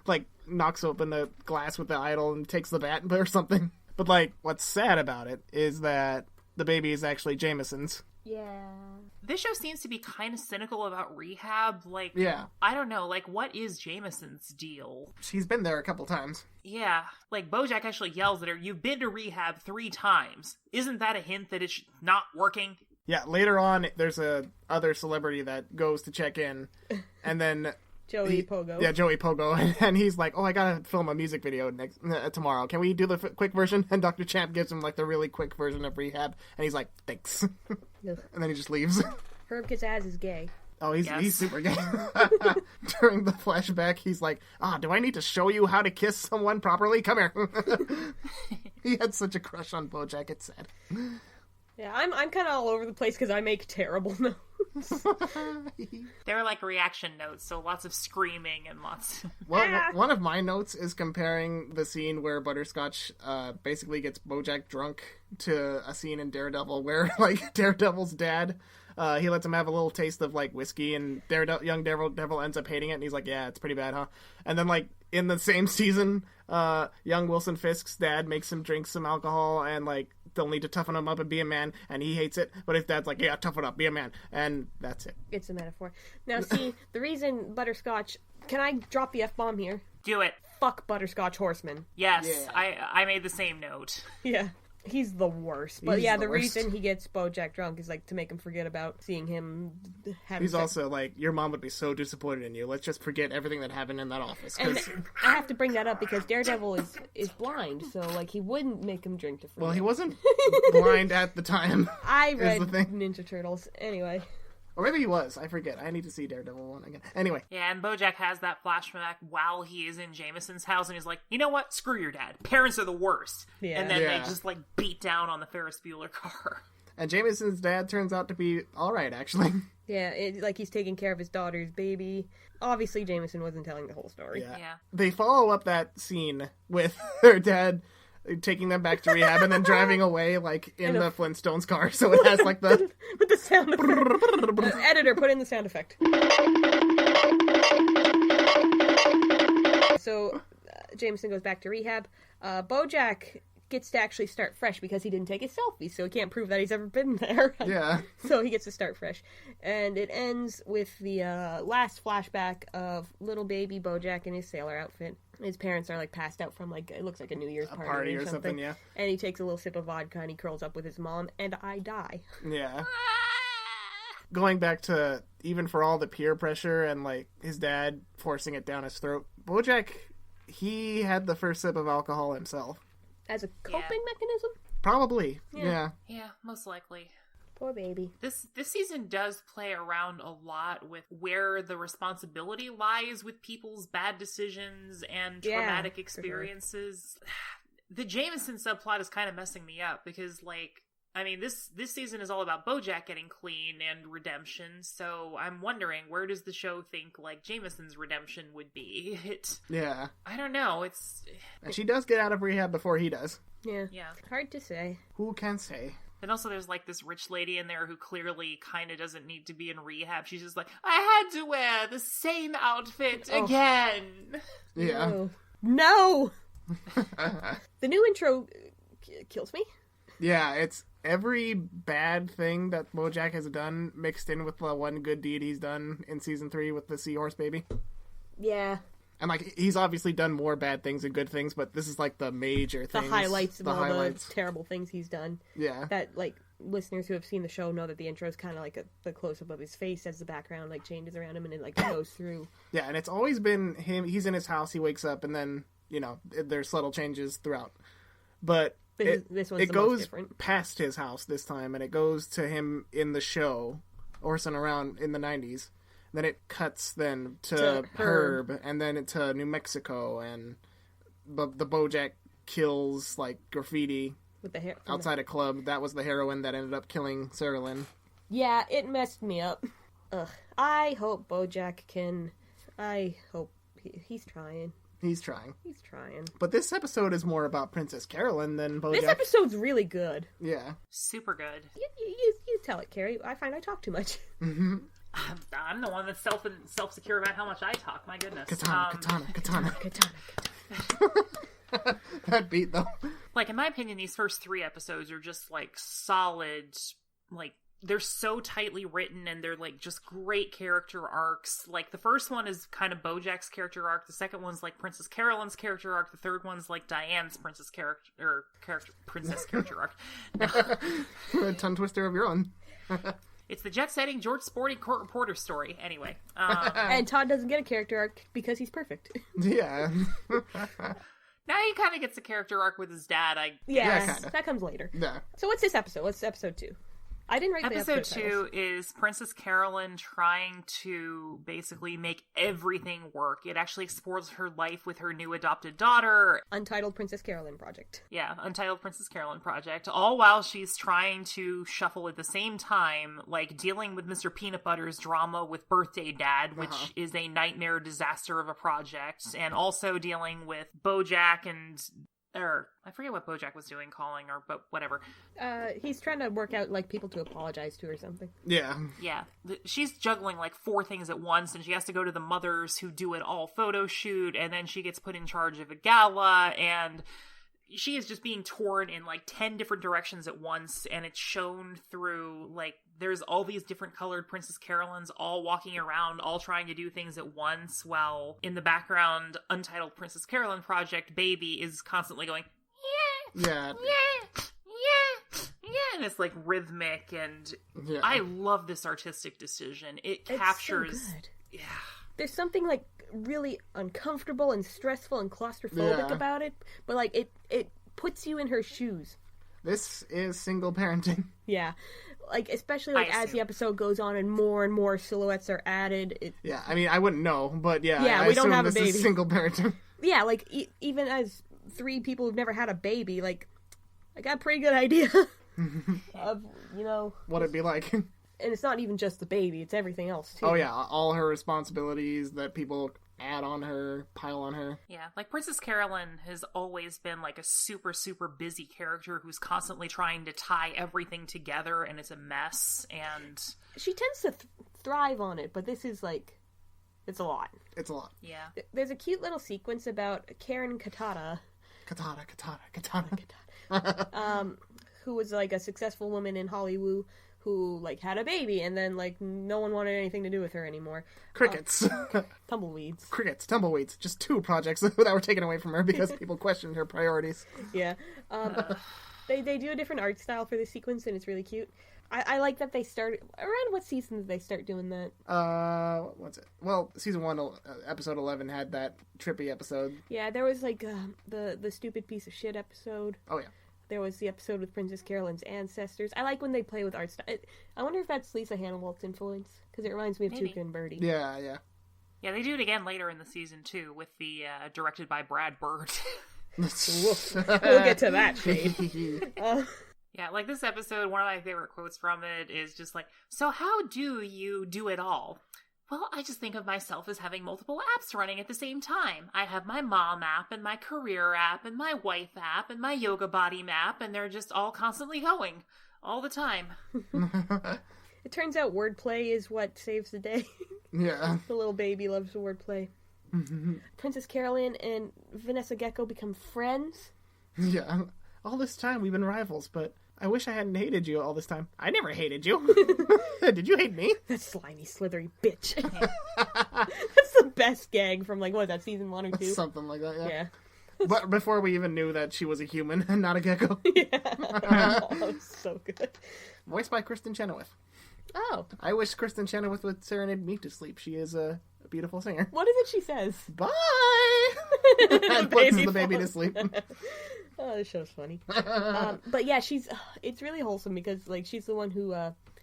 like, knocks open the glass with the idol and takes the bat or something. But, like, what's sad about it is that the baby is actually Jameson's. Yeah. This show seems to be kind of cynical about rehab. Like, Yeah. I don't know, like, what is Jameson's deal? She's been there a couple times. Yeah, like, Bojack actually yells at her, "You've been to rehab 3 times. Isn't that a hint that it's not working?" Yeah, later on, there's a other celebrity that goes to check in, and then Joey Pogo. Yeah, Joey Pogo. And he's like, oh, I gotta film a music video tomorrow. Can we do the quick version? And Dr. Champ gives him, like, the really quick version of Rehab. And he's like, thanks. And then he just leaves. Herb Kazaz is gay. Oh, he's super gay. During the flashback, he's like, do I need to show you how to kiss someone properly? Come here. He had such a crush on Bojack, it's sad. Yeah, I'm kind of all over the place because I make terrible notes. They're like reaction notes, so lots of screaming and lots. Well, one of my notes is comparing the scene where Butterscotch basically gets Bojack drunk to a scene in Daredevil where, like, Daredevil's dad, he lets him have a little taste of, like, whiskey, and young Daredevil ends up hating it, and he's like, yeah, it's pretty bad, huh? And then, like, in the same season, young Wilson Fisk's dad makes him drink some alcohol, and, like, they'll need to toughen him up and be a man, and he hates it, but his dad's like, yeah, toughen up, be a man, and that's it. It's a metaphor. Now, see, the reason Butterscotch... Can I drop the F-bomb here? Do it. Fuck Butterscotch Horseman. Yes, Yeah. I made the same note. Yeah. He's the worst. But He's yeah, the the worst. reason he gets Bojack drunk is, like, to make him forget about seeing him having He's sex. also like, your mom would be so disappointed in you. Let's just forget everything that happened in that office. And 'Cause- I have to bring that up because Daredevil is blind, so, like, he wouldn't make him drink to forget. well, he wasn't blind at the time. I is read the thing. Ninja Turtles. Anyway. Or maybe he was. I forget. I need to see Daredevil 1 again. Anyway. Yeah, and Bojack has that flashback while he is in Jameson's house, and he's like, you know what? Screw your dad. Parents are the worst. Yeah. And then Yeah. they just, like, beat down on the Ferris Bueller car. And Jameson's dad turns out to be alright, actually. Yeah, like he's taking care of his daughter's baby. Obviously, Jameson wasn't telling the whole story. Yeah. They follow up that scene with their dad taking them back to rehab and then driving away, like, in the Flintstones car. So it has, like, the... With the sound effect. Editor, put in the sound effect. So, Jameson goes back to rehab. Bojack gets to actually start fresh because he didn't take his selfie, so he can't prove that he's ever been there. Yeah. So he gets to start fresh. And it ends with the last flashback of little baby Bojack in his sailor outfit. His parents are, like, passed out from, like, it looks like a New Year's party or something, yeah. And he takes a little sip of vodka and he curls up with his mom, and I die. Yeah. Going back to, even for all the peer pressure and, like, his dad forcing it down his throat, Bojack, he had the first sip of alcohol himself. As a coping mechanism? Probably, yeah. Yeah, most likely. Poor baby. This season does play around a lot with where the responsibility lies with people's bad decisions and traumatic experiences. Sure. The Jameson subplot is kind of messing me up because, like, I mean, this season is all about Bojack getting clean and redemption, so I'm wondering, where does the show think, like, Jameson's redemption would be? Yeah. I don't know, And she does get out of rehab before he does. Yeah. Yeah. Hard to say. Who can say? And also there's, like, this rich lady in there who clearly kind of doesn't need to be in rehab. She's just like, I had to wear the same outfit again. Yeah. No! The new intro kills me. Yeah, it's every bad thing that Bojack has done mixed in with the one good deed he's done in season 3 with the seahorse baby. Yeah. And, like, he's obviously done more bad things than good things, but this is, like, the major things. The highlights of all the terrible things he's done. Yeah. That, like, listeners who have seen the show know that the intro is kind of like the close-up of his face as the background, like, changes around him and it, like, goes through. Yeah, and it's always been him. He's in his house, he wakes up, and then, you know, there's subtle changes throughout. But this one's it the goes most different. Past his house this time, and it goes to him in the show, horsing around in the 90s. Then it cuts then to Herb, and then to New Mexico, and the Bojack kills, like, graffiti with the outside a club. That was the heroine that ended up killing Carolyn. Yeah, it messed me up. Ugh. I hope Bojack can... I hope he's trying. He's trying. He's trying. But this episode is more about Princess Carolyn than Bojack. This episode's really good. Yeah. Super good. You tell it, Carrie. I find I talk too much. Mm-hmm. I'm the one that's self-secure about how much I talk. My goodness. Katana. That beat, though. Like, in my opinion, these first 3 episodes are just, like, solid, like, they're so tightly written and they're, like, just great character arcs. Like, the first one is kind of Bojack's character arc. The second one's, like, Princess Carolyn's character arc. The third one's, like, Diane's princess character arc. A tongue twister of your own. It's the jet-setting George Sporting court reporter story. Anyway. And Todd doesn't get a character arc because he's perfect. Yeah. Now he kind of gets a character arc with his dad. Yeah, kinda. that comes later. Yeah. So what's this episode? What's episode 2? I didn't write the Episode episode 2 titles. is Princess Carolyn trying to basically make everything work. It actually explores her life with her new adopted daughter. Untitled Princess Carolyn Project. Yeah, Untitled Princess Carolyn Project. All while she's trying to shuffle at the same time, like dealing with Mr. Peanutbutter's drama with Birthday Dad, which is a nightmare disaster of a project, and also dealing with Bojack or I forget what Bojack was doing, calling her, but whatever. He's trying to work out, like, people to apologize to or something. Yeah. Yeah. She's juggling, like, 4 things at once, and she has to go to the mothers who do it all photo shoot, and then she gets put in charge of a gala, and she is just being torn in, like, 10 different directions at once, and it's shown through, like, there's all these different colored Princess Carolyns all walking around, all trying to do things at once, while in the background, Untitled Princess Carolyn Project Baby is constantly going, Yeah. yeah, and it's like rhythmic, and Yeah. I love this artistic decision. It captures. It's so good. Yeah. There's something, like, really uncomfortable and stressful and claustrophobic Yeah. about it, but, like, it puts you in her shoes. This is single parenting. Yeah. Like, especially, like, as the episode goes on and more silhouettes are added. Yeah, I mean, I wouldn't know, but yeah, Yeah, I we don't assume have a this is baby. single parenting. Yeah, like, even as 3 people who've never had a baby, like, I got a pretty good idea of, you know... What it'd be like. And it's not even just the baby, it's everything else, too. Oh yeah, all her responsibilities that people add on her, pile on her. Yeah, like Princess Carolyn has always been like a super, super busy character who's constantly trying to tie everything together, and it's a mess, and... She tends to thrive on it, but this is, like, it's a lot. It's a lot. Yeah. There's a cute little sequence about Karen Katata, Katana. who was, like, a successful woman in Hollywood who, like, had a baby, and then, like, no one wanted anything to do with her anymore. Crickets. Tumbleweeds. Crickets, tumbleweeds. Just 2 projects that were taken away from her because people questioned her priorities. Yeah. They do a different art style for this sequence, and it's really cute. I like that they started... Around what season did they start doing that? What's it? Well, season 1, episode 11 had that trippy episode. Yeah, there was, like, the stupid piece of shit episode. Oh, yeah. There was the episode with Princess Carolyn's ancestors. I like when they play with art style. I wonder if that's Lisa Hannawalt's influence, because it reminds me of Maybe. Tuca and Birdie. Yeah, yeah. Yeah, they do it again later in the season, too, with the, directed by Brad Bird. We'll get to that shade. Yeah, like this episode, one of my favorite quotes from it is just like, so how do you do it all? Well, I just think of myself as having multiple apps running at the same time. I have my mom app and my career app and my wife app and my yoga body map, and they're just all constantly going all the time. It turns out wordplay is what saves the day. Yeah. The little baby loves wordplay. Princess Carolyn and Vanessa Gecko become friends. Yeah. All this time we've been rivals, but I wish I hadn't hated you all this time. I never hated you. Did you hate me? That slimy, slithery bitch. That's the best gag from, like, what was that, season 1 or 2? Something like that, yeah. Yeah. But before we even knew that she was a human and not a gecko. Yeah. Oh, so good. Voiced by Kristen Chenoweth. Oh. I wish Kristen Chenoweth would serenade me to sleep. She is a beautiful singer. What is it she says? Bye! And puts the baby to sleep. Oh, this show's funny. But yeah, it's really wholesome because, like, she's the one who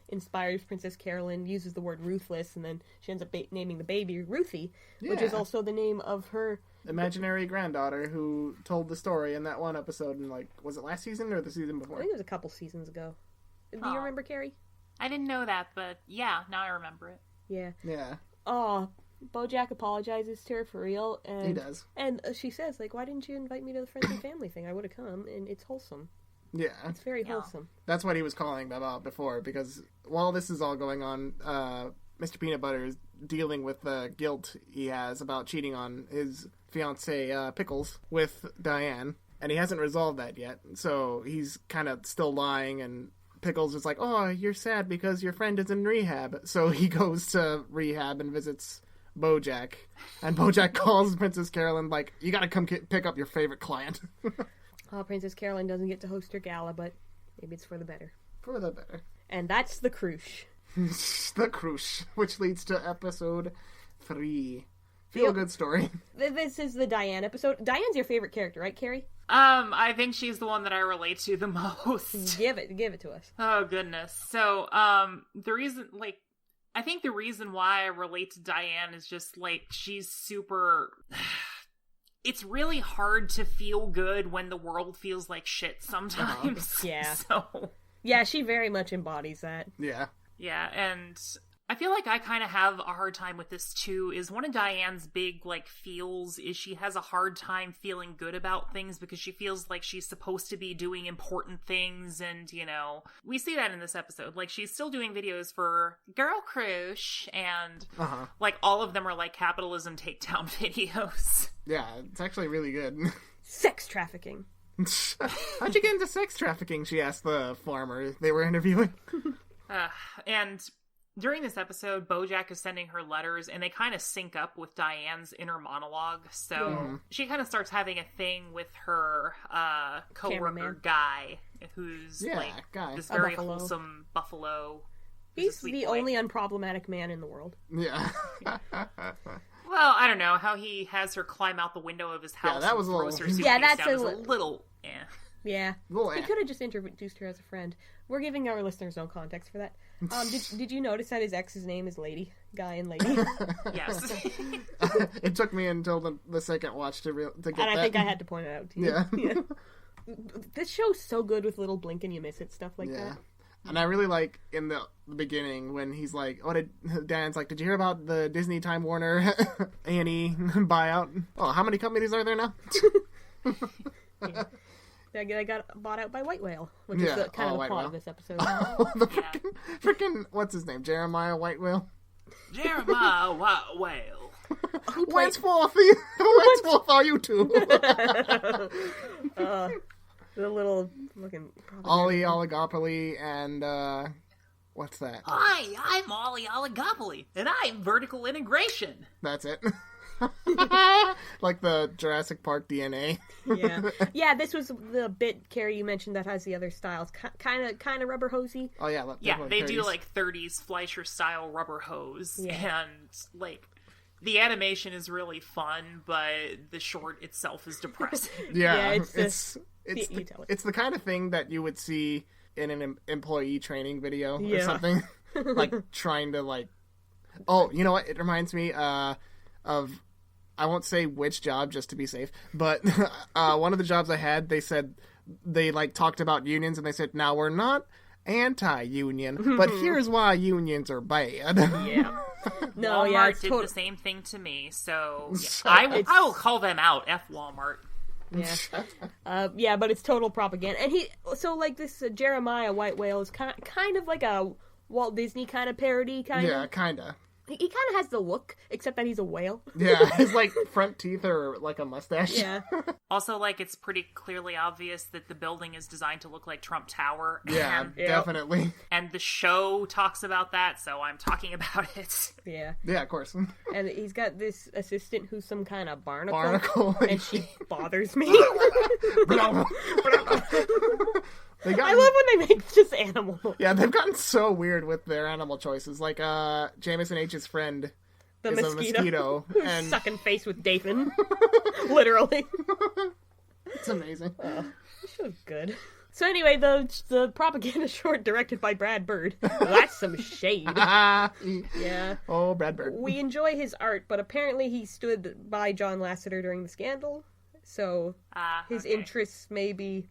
inspires Princess Carolyn, uses the word ruthless, and then she ends up naming the baby Ruthie, which is Yeah. also the name of her Imaginary granddaughter who told the story in that one episode in, like, was it last season or the season I before? think it was a couple seasons ago. Do you remember, Carrie? I didn't know that, but yeah, now I remember it. Yeah. Yeah, Oh, Bojack apologizes to her for real, and he does. And she says, like, why didn't you invite me to the Friends and Family thing? I would have come, and it's wholesome. Yeah. It's very Yeah. wholesome. That's what he was calling about before, because while this is all going on, Mr. Peanutbutter is dealing with the guilt he has about cheating on his fiancée, Pickles, with Diane, and he hasn't resolved that yet, so he's kind of still lying, and Pickles is like, oh, you're sad because your friend is in rehab, so he goes to rehab and visits Bojack, and Bojack calls Princess Carolyn, like, you gotta come pick up your favorite client. Oh, Princess Carolyn doesn't get to host her gala, but maybe it's for the better. For the better. And that's the cruise. The Crush, which leads to episode 3. Feel good story. This is the Diane episode. Diane's your favorite character, right, Carrie? I think she's the one that I relate to the most. Give it to us. Oh, goodness. So, the reason, I think the reason why I relate to Diane is just, she's super... It's really hard to feel good when the world feels like shit sometimes. Yeah. So... Yeah, she very much embodies that. Yeah. Yeah, and I feel like I kind of have a hard time with this too, is one of Diane's big, feels is she has a hard time feeling good about things because she feels like she's supposed to be doing important things, and, we see that in this episode. She's still doing videos for Girl Crush, and, all of them are, capitalism takedown videos. Yeah, it's actually really good. Sex trafficking. How'd you get into sex trafficking? She asked the farmer they were interviewing. And during this episode, Bojack is sending her letters, and they kind of sync up with Diane's inner monologue. So she kind of starts having a thing with her co-worker Cameraman. Guy, who's Guy. this very buffalo. wholesome buffalo. He's the only unproblematic man in the world. Yeah. Well, I don't know how he has her climb out the window of his house. that was and a throws little- her suitcase Yeah, that's down a is li- little. Yeah. Well, He could have just introduced her as a friend. We're giving our listeners no context for that. Did you notice that his ex's name is Lady? Guy and Lady? Yes. It took me until the second watch to get that. And I think I had to point it out to you. Yeah. This show's so good with little blink and you miss it stuff like Yeah. that. And I really like in the beginning when he's like, Dan's like, did you hear about the Disney Time Warner A&E buyout? Oh, how many companies are there now? Yeah. They got bought out by White Whale, which is Yeah. kind of the White plot Whale. of this episode. The freaking, what's his name? Jeremiah White Whale? Jeremiah White Whale. Whenceforth are you two? The little looking... Ollie Oligopoly and, what's that? Hi, I'm Ollie Oligopoly, and I'm vertical integration. That's it. Like the Jurassic Park DNA. Yeah, this was the bit, Carrie, you mentioned that has the other styles. Kind of rubber hosey. Oh, yeah. Yeah, definitely they do 30s. 30s Fleischer-style rubber hose, Yeah. and, the animation is really fun, but the short itself is depressing. Yeah, it's it's tell it. it's the kind of thing that you would see in an employee training video or Yeah. something. Trying to oh, you know what? It reminds me of, I won't say which job just to be safe, but one of the jobs I had, they said they talked about unions and they said, now we're not anti-union, but here's why unions are bad. Yeah. No, Walmart yeah, it's did total. the same thing to me, so I will call them out. F Walmart. Yeah, but it's total propaganda. And this Jeremiah White Whale is kind of like a Walt Disney kind of parody, Yeah, kinda. He kind of has the look, except that he's a whale. Yeah, his front teeth are like a mustache. Yeah. Also, it's pretty clearly obvious that the building is designed to look like Trump Tower. Yeah, definitely. And the show talks about that, so I'm talking about it. Yeah. Yeah, of course. And he's got this assistant who's some kind of barnacle. Barnacle. And she bothers me. I love when they make just animal. Yeah, they've gotten so weird with their animal choices. Jameson H's friend The is a mosquito. And sucking face with Dathan. Literally. it's amazing. This show's good. So anyway, the propaganda short directed by Brad Bird. That's some shade. Yeah. Oh, Brad Bird. We enjoy his art, but apparently he stood by John Lasseter during the scandal. So his interests may be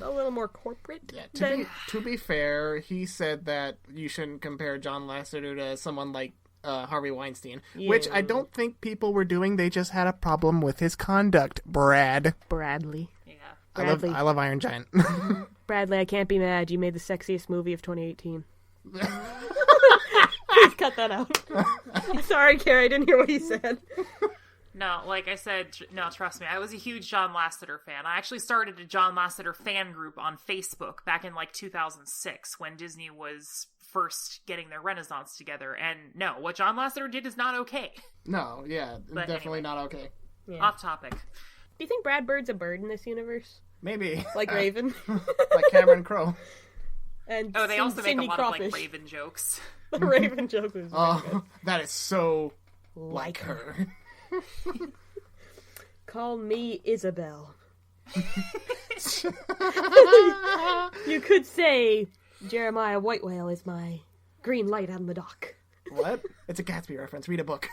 a little more corporate. Yeah, to be fair, he said that you shouldn't compare John Lasseter to someone like Harvey Weinstein, which I don't think people were doing. They just had a problem with his conduct, Brad. Bradley. Yeah. Bradley. I love Iron Giant. Bradley, I can't be mad. You made the sexiest movie of 2018. Please cut that out. Sorry, Carrie, I didn't hear what he said. No, like I said, no, trust me, I was a huge John Lasseter fan. I actually started a John Lasseter fan group on Facebook back in 2006 when Disney was first getting their renaissance together. And no, what John Lasseter did is not okay. No, yeah, But definitely anyway. not okay. Yeah. Off topic. Do you think Brad Bird's a bird in this universe? Maybe. Like Raven? Like Cameron Crowe. And Oh, they also make Cindy a lot Crawfish. of Raven jokes. The Raven joke was very good. Oh, that is so like her. Call me Isabel. You could say Jeremiah White Whale is my green light on the dock. What? It's a Gatsby reference. Read a book.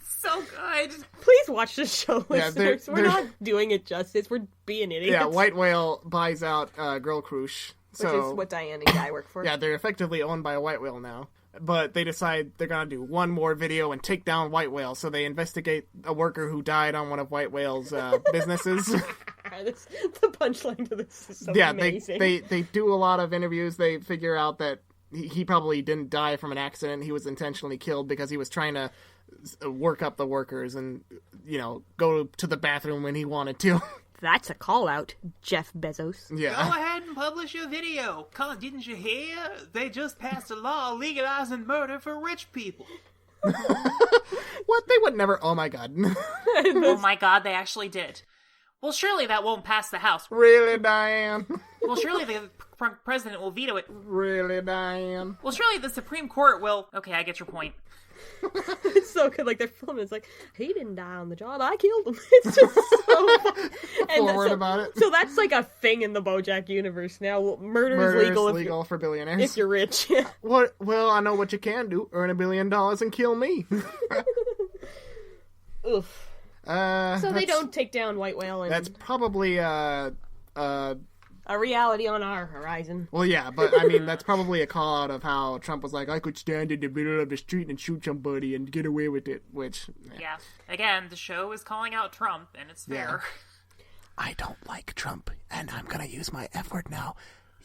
So good. Please watch the show, Yeah, listeners. We're not doing it justice. We're being idiots. Yeah, White Whale buys out Girl Crush. Which is what Diane and Guy work for. Yeah, they're effectively owned by a White Whale now. But they decide they're gonna do one more video and take down White Whale. So they investigate a worker who died on one of White Whale's businesses. The punchline to this is so amazing. They do a lot of interviews. They figure out that he probably didn't die from an accident. He was intentionally killed because he was trying to work up the workers and, go to the bathroom when he wanted to. That's a call out, Jeff Bezos. Yeah. Go ahead and publish your video. Didn't you hear? They just passed a law legalizing murder for rich people. What? They would never. Oh my god. Oh my god, they actually did. Well, surely that won't pass the House. Really, Diane? Well, surely the president will veto it. Really, Diane? Well, surely the Supreme Court will. Okay, I get your point. It's so good. Like, they're filming. It's like, he didn't die on the job. I killed him. It's just so fun. Forward about it. So that's like a thing in the Bojack universe now. Murder is legal for billionaires. if you're rich. What? Well, I know what you can do. Earn $1 billion and kill me. Oof. So they don't take down White Whale. And That's probably a reality on our horizon. Well, yeah, but I mean, that's probably a call out of how Trump was like, I could stand in the middle of the street and shoot somebody and get away with it, which... Yeah. Again, the show is calling out Trump, and it's fair. I don't like Trump, and I'm gonna use my F word now.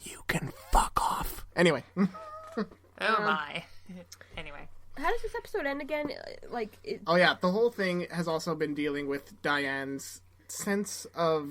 You can fuck off. Anyway. Oh my. Anyway. How does this episode end again? Oh yeah, the whole thing has also been dealing with Diane's sense of...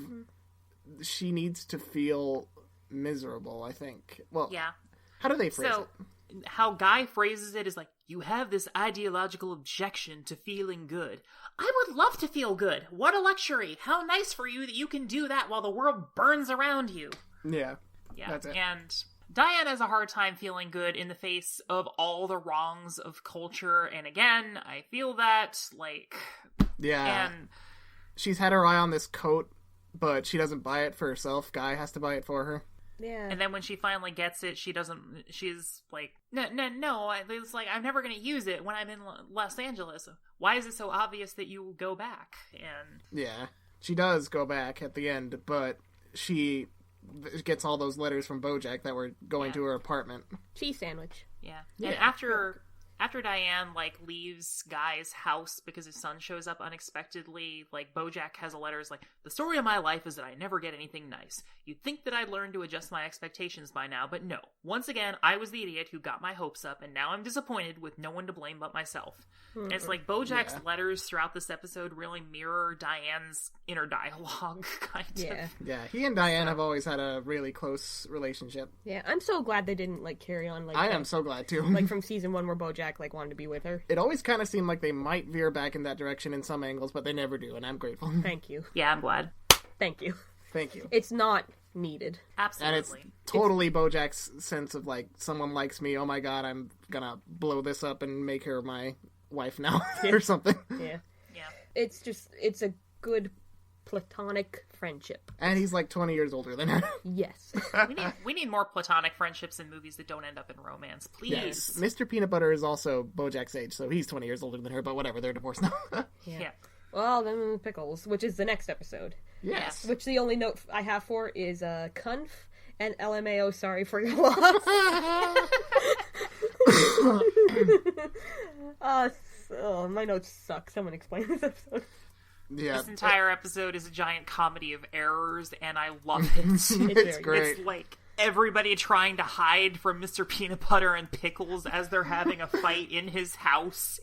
She needs to feel miserable, I think. Well, yeah. How do they phrase it? How Guy phrases it is like, you have this ideological objection to feeling good. I would love to feel good. What a luxury. How nice for you that you can do that while the world burns around you. Yeah. Yeah. That's it. And Diane has a hard time feeling good in the face of all the wrongs of culture. And again, I feel that, Yeah. And she's had her eye on this coat, but she doesn't buy it for herself. Guy has to buy it for her. Yeah. And then when she finally gets it, she's like, no, it's like, I'm never going to use it when I'm in Los Angeles. Why is it so obvious that you will go back? And yeah, she does go back at the end, but she gets all those letters from Bojack that were going to her apartment. Cheese sandwich. Yeah. And after Diane, leaves Guy's house because his son shows up unexpectedly, Bojack has a letter is like, the story of my life is that I never get anything nice. You'd think that I'd learned to adjust my expectations by now, but no. Once again, I was the idiot who got my hopes up, and now I'm disappointed with no one to blame but myself. And it's like Bojack's letters throughout this episode really mirror Diane's inner dialogue, kind of. Yeah, he and Diane have always had a really close relationship. Yeah, I'm so glad they didn't, carry on, I am so glad, too. From season 1 where Bojack, wanted to be with her. It always kind of seemed like they might veer back in that direction in some angles, but they never do, and I'm grateful. Thank you. Yeah, I'm glad. Thank you. Thank you. It's not needed. Absolutely. And it's totally Bojack's sense of, someone likes me, oh my god, I'm gonna blow this up and make her my wife now, or something. Yeah. Yeah. It's a good platonic friendship. And he's 20 years older than her. Yes. we need more platonic friendships in movies that don't end up in romance, please. Yes. Mr. Peanutbutter is also Bojack's age, so he's 20 years older than her, but whatever, they're divorced now. Yeah. Well, then Pickles, which is the next episode. Yes. Which the only note I have for is Cunf and LMAO, sorry for your loss. My notes suck. Someone explain this episode. Yeah. This entire episode is a giant comedy of errors, and I love it. It's great. It's everybody trying to hide from Mr. Peanutbutter and Pickles as they're having a fight in his house.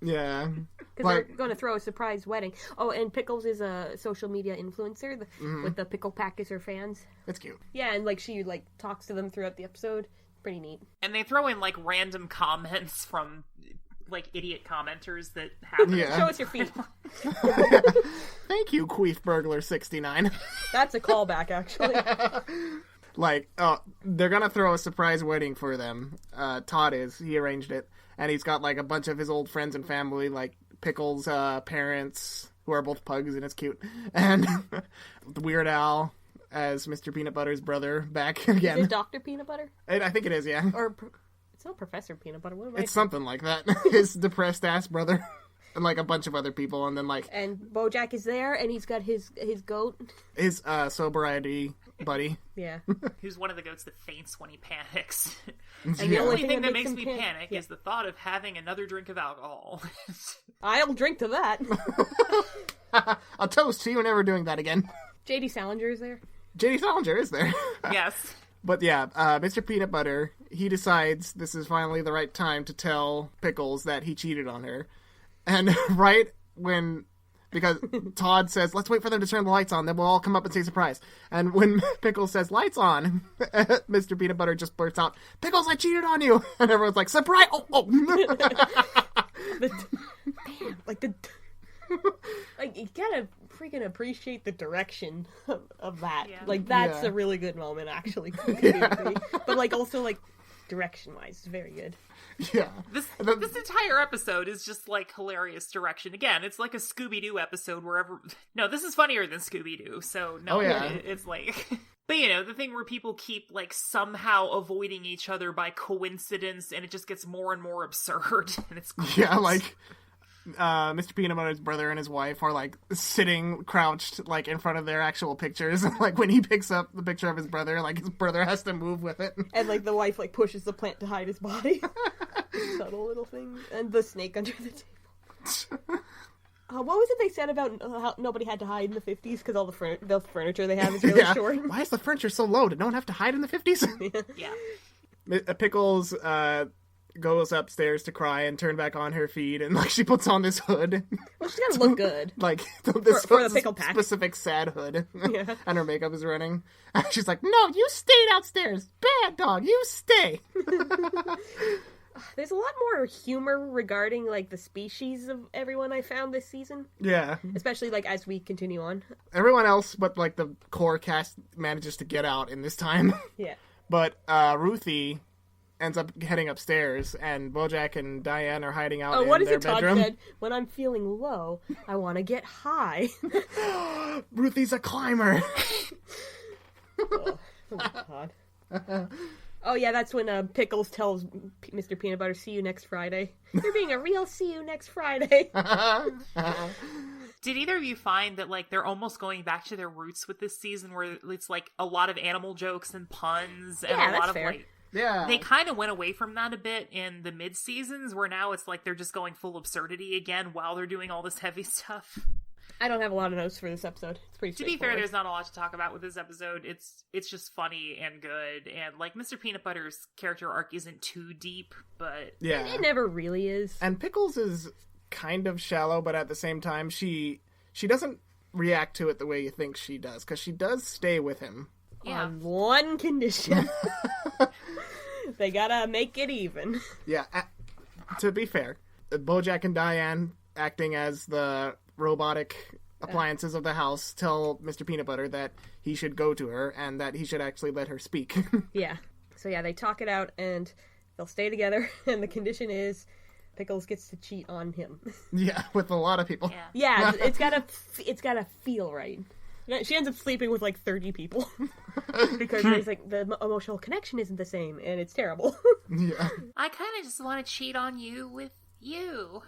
Yeah. Because they're going to throw a surprise wedding. Oh, and Pickles is a social media influencer with the Pickle Pack as her fans. It's cute. Yeah, and she talks to them throughout the episode. Pretty neat. And they throw in random comments from idiot commenters that happen. Yeah. Show us your feet. Thank you, Queef Burglar 69. That's a callback, actually. Like, they're gonna throw a surprise wedding for them. Todd he arranged it. And he's got, like, a bunch of his old friends and family, like Pickles' parents, who are both pugs, and it's cute. And the Weird Al as Mr. Peanut Butter's brother back again. Is it Dr. Peanut Butter? I think it is, yeah. Or it's not Professor Peanut Butter. What am I It's something like that. His depressed-ass brother. And, like, a bunch of other people, and then, like... And Bojack is there, and he's got his goat. His sobriety buddy. Yeah. Who's one of the goats that faints when he panics. And The the only thing that makes makes him me panic is the thought of having another drink of alcohol. I'll drink to that. A toast to you never doing that again. J.D. Salinger is there. J.D. Salinger is there. Yes. But yeah, Mr. Peanut Butter, he decides this is finally the right time to tell Pickles that he cheated on her. And right when... Because Todd says, let's wait for them to turn the lights on, then we'll all come up and say surprise. And when Pickles says, lights on, Mr. Peanut Butter just blurts out, Pickles, I cheated on you! And everyone's like, surprise! Oh! Damn, like like, you gotta freaking appreciate the direction of that. Yeah. Like, that's Yeah. a really good moment, actually. But, like, also, like, direction-wise, it's very good. Yeah. This entire episode is just, like, hilarious direction. Again, it's like a Scooby-Doo episode wherever... No, this is funnier than Scooby-Doo, so no, Oh, yeah. it's like... But, you know, the thing where people keep, like, somehow avoiding each other by coincidence, and it just gets more and more absurd, and it's gross. Yeah, like... Mr. Peanut Butter's brother and his wife are, like, sitting crouched, like, in front of their actual pictures. Like, when he picks up the picture of his brother, like, his brother has to move with it. And, like, the wife, like, pushes the plant to hide his body. Subtle little things. And the snake under the table. What was it they said about how nobody had to hide in the 50s? Because all the furniture they have is really short. Why is the furniture so low? Did no one have to hide in the 50s? Yeah. Pickles, goes upstairs to cry and turn back on her feed, and, like, she puts on this hood. Well, she's gotta look good. Like, this For the pickle pack. specific sad hood. Yeah. And her makeup is running. And she's like, no, you stay downstairs. Bad dog, you stay. There's a lot more humor regarding, like, the species of everyone I found this season. Yeah. Especially, like, as we continue on. Everyone else but, like, the core cast manages to get out in this time. Yeah. But Ruthie ends up heading upstairs, and Bojack and Diane are hiding out in what is their it Todd bedroom. said? When I'm feeling low, I want to get high. Ruthie's a climber. Oh, Todd. Oh, yeah, that's when Pickles tells Mr. Peanut Butter, see you next Friday. You're being a real see you next Friday. Did either of you find that, like, they're almost going back to their roots with this season, where it's, like, a lot of animal jokes and puns, and Yeah, a that's lot of, fair. like... Yeah. They kind of went away from that a bit in the mid-seasons, where now it's like they're just going full absurdity again while they're doing all this heavy stuff. I don't have a lot of notes for this episode. It's pretty To be fair, straightforward. there's not a lot to talk about with this episode. It's just funny and good, and, like, Mr. Peanut Butter's character arc isn't too deep, but... Yeah. It never really is. And Pickles is kind of shallow, but at the same time, she doesn't react to it the way you think she does, because she does stay with him. Yeah. On one condition. They gotta make it even. Yeah, to be fair, Bojack and Diane, acting as the robotic appliances of the house, tell Mr. Peanut Butter that he should go to her and that he should actually let her speak. Yeah. So yeah, they talk it out and they'll stay together, and the condition is Pickles gets to cheat on him. Yeah, with a lot of people. Yeah. Yeah, it's gotta feel right. She ends up sleeping with like 30 people because there's like the emotional connection isn't the same, and it's terrible. Yeah. I kind of just want to cheat on you with you.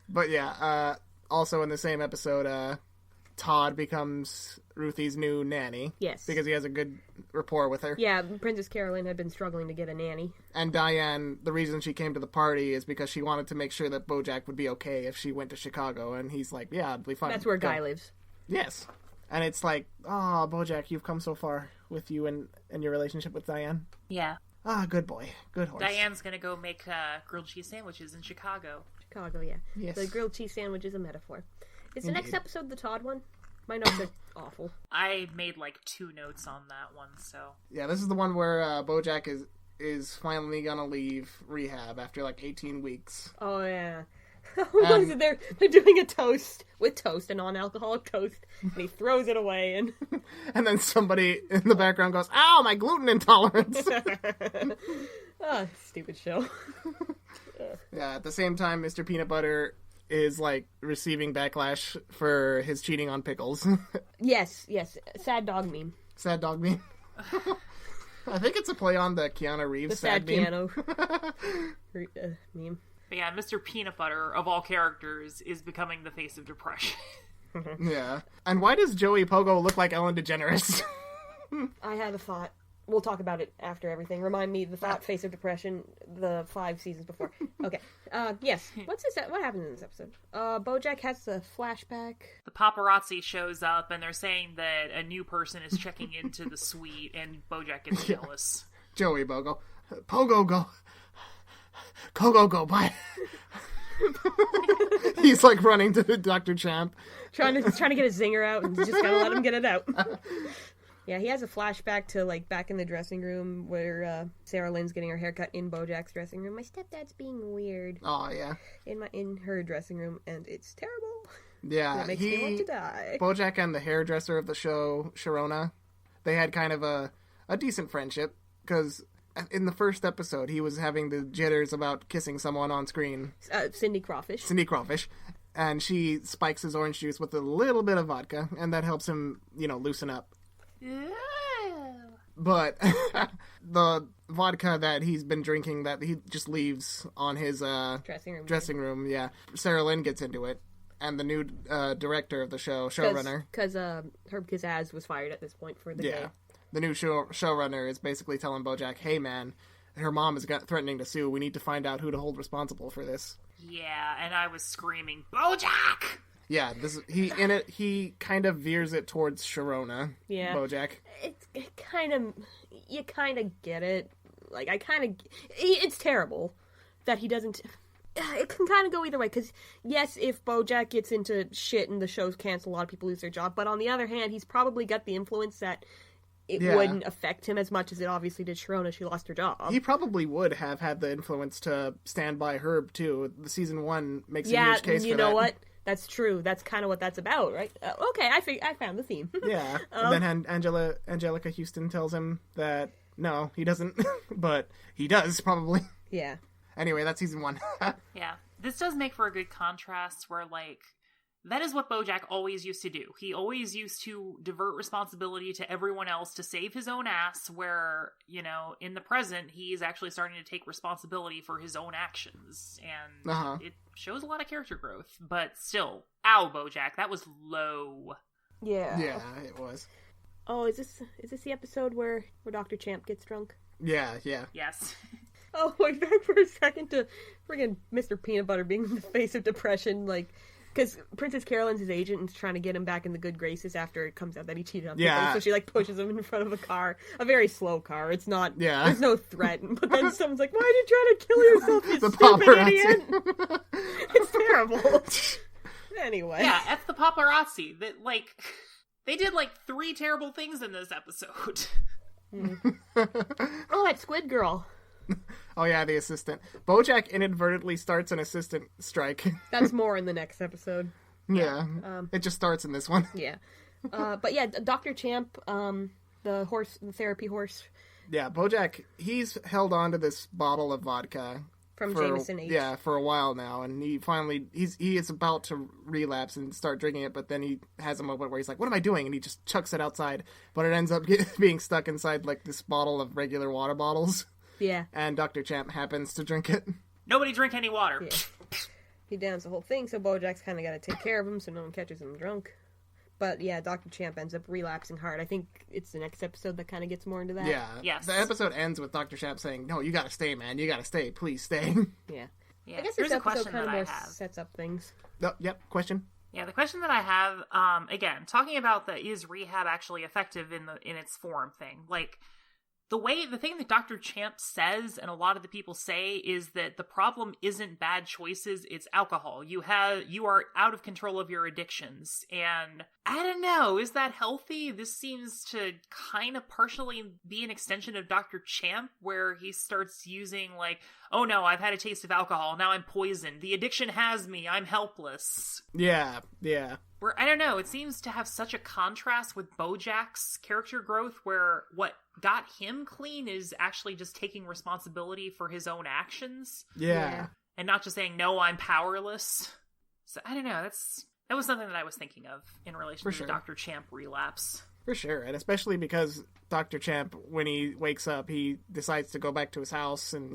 But yeah, also in the same episode, Todd becomes Ruthie's new nanny. Yes. Because he has a good rapport with her. Yeah, Princess Carolyn had been struggling to get a nanny. And Diane, the reason she came to the party is because she wanted to make sure that Bojack would be okay if she went to Chicago. And he's like, yeah, it'll be fine. That's where Go. Guy lives. Yes. And it's like, oh, Bojack, you've come so far with you and your relationship with Diane. Yeah. Ah, good boy. Good horse. Diane's gonna go make grilled cheese sandwiches in Chicago. Chicago, yeah. Yes. The grilled cheese sandwich is a metaphor. Is the next Indeed. episode the Todd one? My notes are awful. I made like 2 notes on that one, so... Yeah, this is the one where Bojack is finally gonna leave rehab after like 18 weeks. Oh, yeah. What is it? They're doing a toast with toast, a non-alcoholic toast, and he throws it away, and then somebody in the background goes, "Ow, my gluten intolerance!" Stupid show. Yeah, at the same time, Mr. Peanutbutter is, like, receiving backlash for his cheating on pickles. Yes. Sad dog meme. Sad dog meme. I think it's a play on the Keanu Reeves The sad meme. Keanu meme. But yeah, Mr. Peanutbutter, of all characters, is becoming the face of depression. Yeah. And why does Joey Pogo look like Ellen DeGeneres? I had a thought. We'll talk about it after everything. Remind me, the thought, face of depression, the 5 seasons before. Okay. Yes. What happened in this episode? Bojack has a flashback. The paparazzi shows up, and they're saying that a new person is checking into the suite, and Bojack gets jealous. Joey Pogo. Pogo go. Go, bye. He's like running to Dr. Champ. Trying to get a zinger out, and just gotta let him get it out. Yeah, he has a flashback to, like, back in the dressing room where Sarah Lynn's getting her haircut in Bojack's dressing room. My stepdad's being weird. Oh, yeah. In her dressing room, and it's terrible. Yeah, It makes me want to die. Bojack and the hairdresser of the show, Sharona, they had kind of a decent friendship, because in the first episode, he was having the jitters about kissing someone on screen. Cindy Crawfish. And she spikes his orange juice with a little bit of vodka, and that helps him, loosen up. But the vodka that he's been drinking that he just leaves on his dressing room, yeah. Sarah Lynn gets into it, and the new director of the show, showrunner. Because Herb Kazaz was fired at this point for the day. The new showrunner is basically telling Bojack, hey man, her mom is threatening to sue. We need to find out who to hold responsible for this. Yeah, and I was screaming, Bojack! Yeah, he kind of veers it towards Sharona. Yeah, Bojack. You kind of get it. Like, it's terrible that he doesn't. It can kind of go either way, because yes, if Bojack gets into shit and the show's canceled, a lot of people lose their job. But on the other hand, he's probably got the influence that it wouldn't affect him as much as it obviously did Sharona. She lost her job. He probably would have had the influence to stand by Herb too. The season 1 makes a huge case for that. Yeah, you know what? That's true. That's kind of what that's about, right? Okay, I found the theme. Yeah. And then Angelica Houston tells him that no, he doesn't, but he does probably. Yeah. Anyway, that's season 1. Yeah. This does make for a good contrast where, like, that is what Bojack always used to do. He always used to divert responsibility to everyone else to save his own ass, where, in the present, he's actually starting to take responsibility for his own actions. And it shows a lot of character growth. But still, ow, Bojack, that was low. Yeah. Yeah, it was. Oh, is this the episode where Dr. Champ gets drunk? Yeah. Yes. Oh, wait, back for a second to friggin' Mr. Peanutbutter being in the face of depression, like... Because Princess Carolyn's his agent and is trying to get him back in the good graces after it comes out that he cheated on people. So she, like, pushes him in front of a car. A very slow car. It's not... Yeah. There's no threat. But then someone's like, why are you trying to kill yourself, you stupid idiot? It's terrible. Anyway. Yeah, F the paparazzi. That, like... They did, like, 3 terrible things in this episode. Oh, that squid girl. Oh yeah, the assistant. Bojack inadvertently starts an assistant strike. That's more in the next episode. Yeah. It just starts in this one. Yeah. But yeah, Dr. Champ, the therapy horse. Yeah, Bojack, he's held on to this bottle of vodka. From Jameson H. Yeah, for a while now, and he is about to relapse and start drinking it, but then he has a moment where he's like, what am I doing? And he just chucks it outside, but it ends up being stuck inside, like, this bottle of regular water bottles. Yeah. And Dr. Champ happens to drink it. Nobody drink any water. Yeah. He downs the whole thing, so Bojack's kind of got to take care of him so no one catches him drunk. But yeah, Dr. Champ ends up relapsing hard. I think it's the next episode that kind of gets more into that. Yeah. Yes. The episode ends with Dr. Champ saying, no, you gotta stay, man. You gotta stay. Please stay. Yeah. Yeah. I guess There's this a question episode kind that of I more have. sets up things. Oh, yep, question? Yeah, the question that I have, again, talking about is rehab actually effective in its form thing. Like, the thing that Dr. Champ says, and a lot of the people say, is that the problem isn't bad choices, it's alcohol. You are out of control of your addictions. And I don't know. Is that healthy? This seems to kind of partially be an extension of Dr. Champ, where he starts using, like, oh no, I've had a taste of alcohol, now I'm poisoned. The addiction has me, I'm helpless. Yeah. Where, I don't know, it seems to have such a contrast with Bojack's character growth, where what got him clean is actually just taking responsibility for his own actions. Yeah. And not just saying, no, I'm powerless. So, I don't know, that was something that I was thinking of in relation to the Dr. Champ relapse. For sure, and especially because Dr. Champ, when he wakes up, he decides to go back to his house and,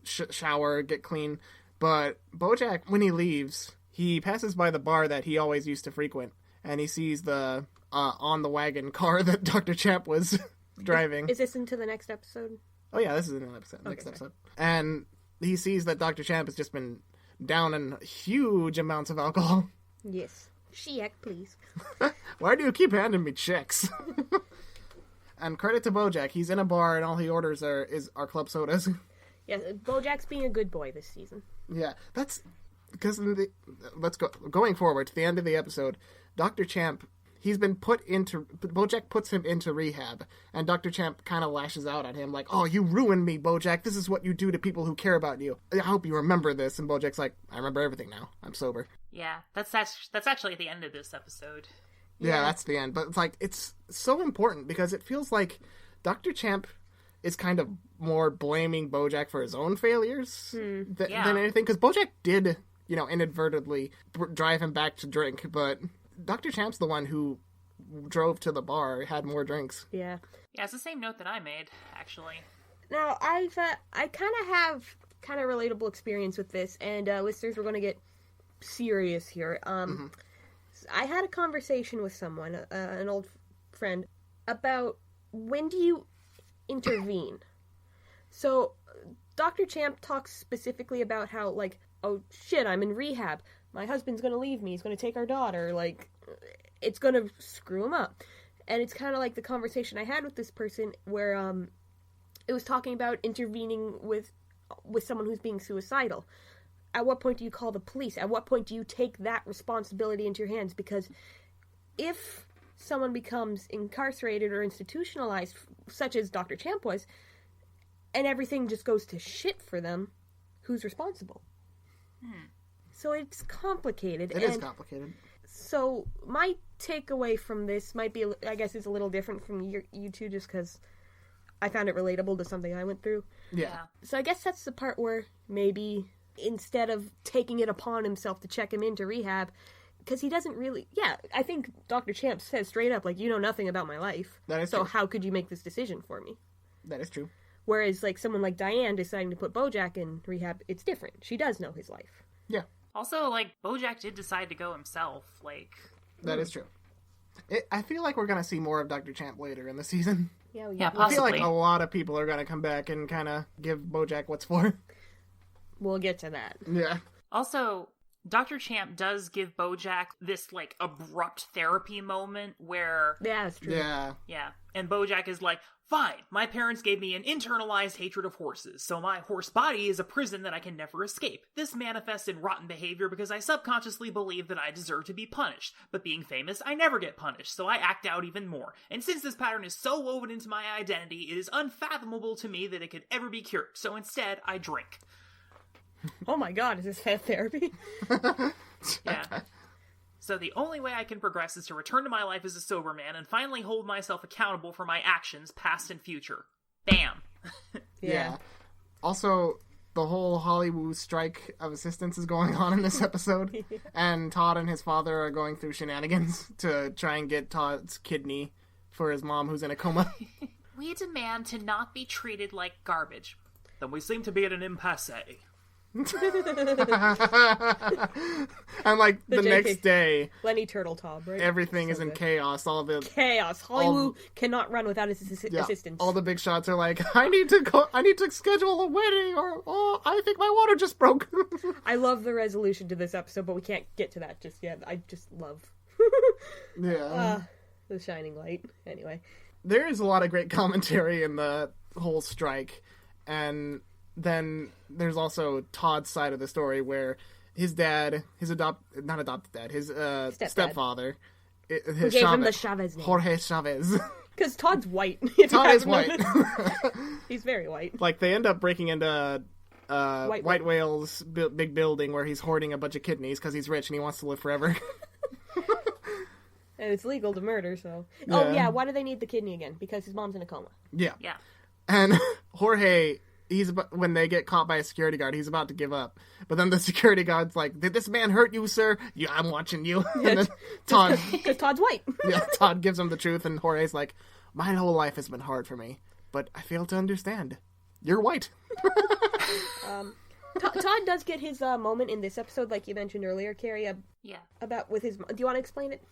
shower, get clean. But Bojack, when he leaves, he passes by the bar that he always used to frequent, and he sees the on-the-wagon car that Dr. Champ was driving. Is this into the next episode? Oh yeah, this is in the next episode. And he sees that Dr. Champ has just been down in huge amounts of alcohol. Yes. Check, please. Why do you keep handing me checks? And credit to Bojack, he's in a bar and all he orders are club sodas. Yeah, Bojack's being a good boy this season. Yeah, that's because going forward to the end of the episode, Dr. Champ, Bojack puts him into rehab, and Dr. Champ kind of lashes out at him like, "Oh, you ruined me, Bojack. This is what you do to people who care about you. I hope you remember this." And Bojack's like, "I remember everything now. I'm sober." Yeah, that's actually at the end of this episode. Yeah, that's the end. But it's so important because it feels like Dr. Champ is kind of more blaming Bojack for his own failures than anything. Because Bojack did, inadvertently drive him back to drink, but Dr. Champ's the one who drove to the bar, had more drinks. Yeah. Yeah, it's the same note that I made, actually. Now, I kind of have kind of relatable experience with this, and listeners, we're going to get serious here. I had a conversation with someone, an old friend, about when do you intervene. So Dr. Champ talks specifically about how, like, oh shit, I'm in rehab, my husband's gonna leave me, he's gonna take our daughter, like, it's gonna screw him up. And it's kind of like the conversation I had with this person where it was talking about intervening with someone who's being suicidal. At what point do you call the police? At what point do you take that responsibility into your hands? Because if someone becomes incarcerated or institutionalized, such as Dr. Champ was, and everything just goes to shit for them, who's responsible? So it's complicated. It is complicated. So my takeaway from this might be, I guess, is a little different from you two, just because I found it relatable to something I went through. Yeah. So I guess that's the part where maybe instead of taking it upon himself to check him into rehab, because he doesn't really... Yeah, I think Dr. Champ says straight up, like, you know nothing about my life. That is so true. How could you make this decision for me? That is true. Whereas, like, someone like Diane deciding to put Bojack in rehab, it's different. She does know his life. Yeah. Also, like, Bojack did decide to go himself, like... That is true. I feel like we're going to see more of Dr. Champ later in the season. Yeah, possibly. I feel like a lot of people are going to come back and kind of give Bojack what's for. We'll get to that. Yeah. Also, Dr. Champ does give Bojack this, like, abrupt therapy moment where... Yeah, that's true. Yeah. Yeah. And Bojack is like, fine, my parents gave me an internalized hatred of horses, so my horse body is a prison that I can never escape. This manifests in rotten behavior because I subconsciously believe that I deserve to be punished. But being famous, I never get punished, so I act out even more. And since this pattern is so woven into my identity, it is unfathomable to me that it could ever be cured. So instead, I drink. Oh my god, is this therapy? Yeah. So the only way I can progress is to return to my life as a sober man and finally hold myself accountable for my actions, past and future. Bam. Yeah. Also, the whole Hollywood strike of assistants is going on in this episode. And Todd and his father are going through shenanigans to try and get Todd's kidney for his mom who's in a coma. We demand to not be treated like garbage. Then we seem to be at an impasse. And like the next day, Lenny Turtletop, right? everything So is in good. chaos. All the Chaos. Hollywood cannot run without his assistance. all the big shots are like, I need to schedule a wedding, or I think my water just broke. I love the resolution to this episode, but we can't get to that just yet. I just love Yeah. the shining light. Anyway. There is a lot of great commentary in the whole strike, and then there's also Todd's side of the story where his dad, his stepfather, Who gave him the Chavez name? Jorge Chavez. Because Todd's white. If Todd you is haven't white. noticed. He's very white. Like, they end up breaking into White Whale's big building where he's hoarding a bunch of kidneys because he's rich and he wants to live forever. And it's legal to murder, so... Yeah. Oh, yeah, why do they need the kidney again? Because his mom's in a coma. Yeah. Yeah. And Jorge, when they get caught by a security guard, he's about to give up. But then the security guard's like, "Did this man hurt you, sir?" "Yeah, I'm watching you." And then Todd... Because Todd's white. Yeah, Todd gives him the truth, and Jorge's like, "My whole life has been hard for me, but I fail to understand. You're white." Todd does get his moment in this episode, like you mentioned earlier, Carrie, Yeah. about with his... Do you want to explain it?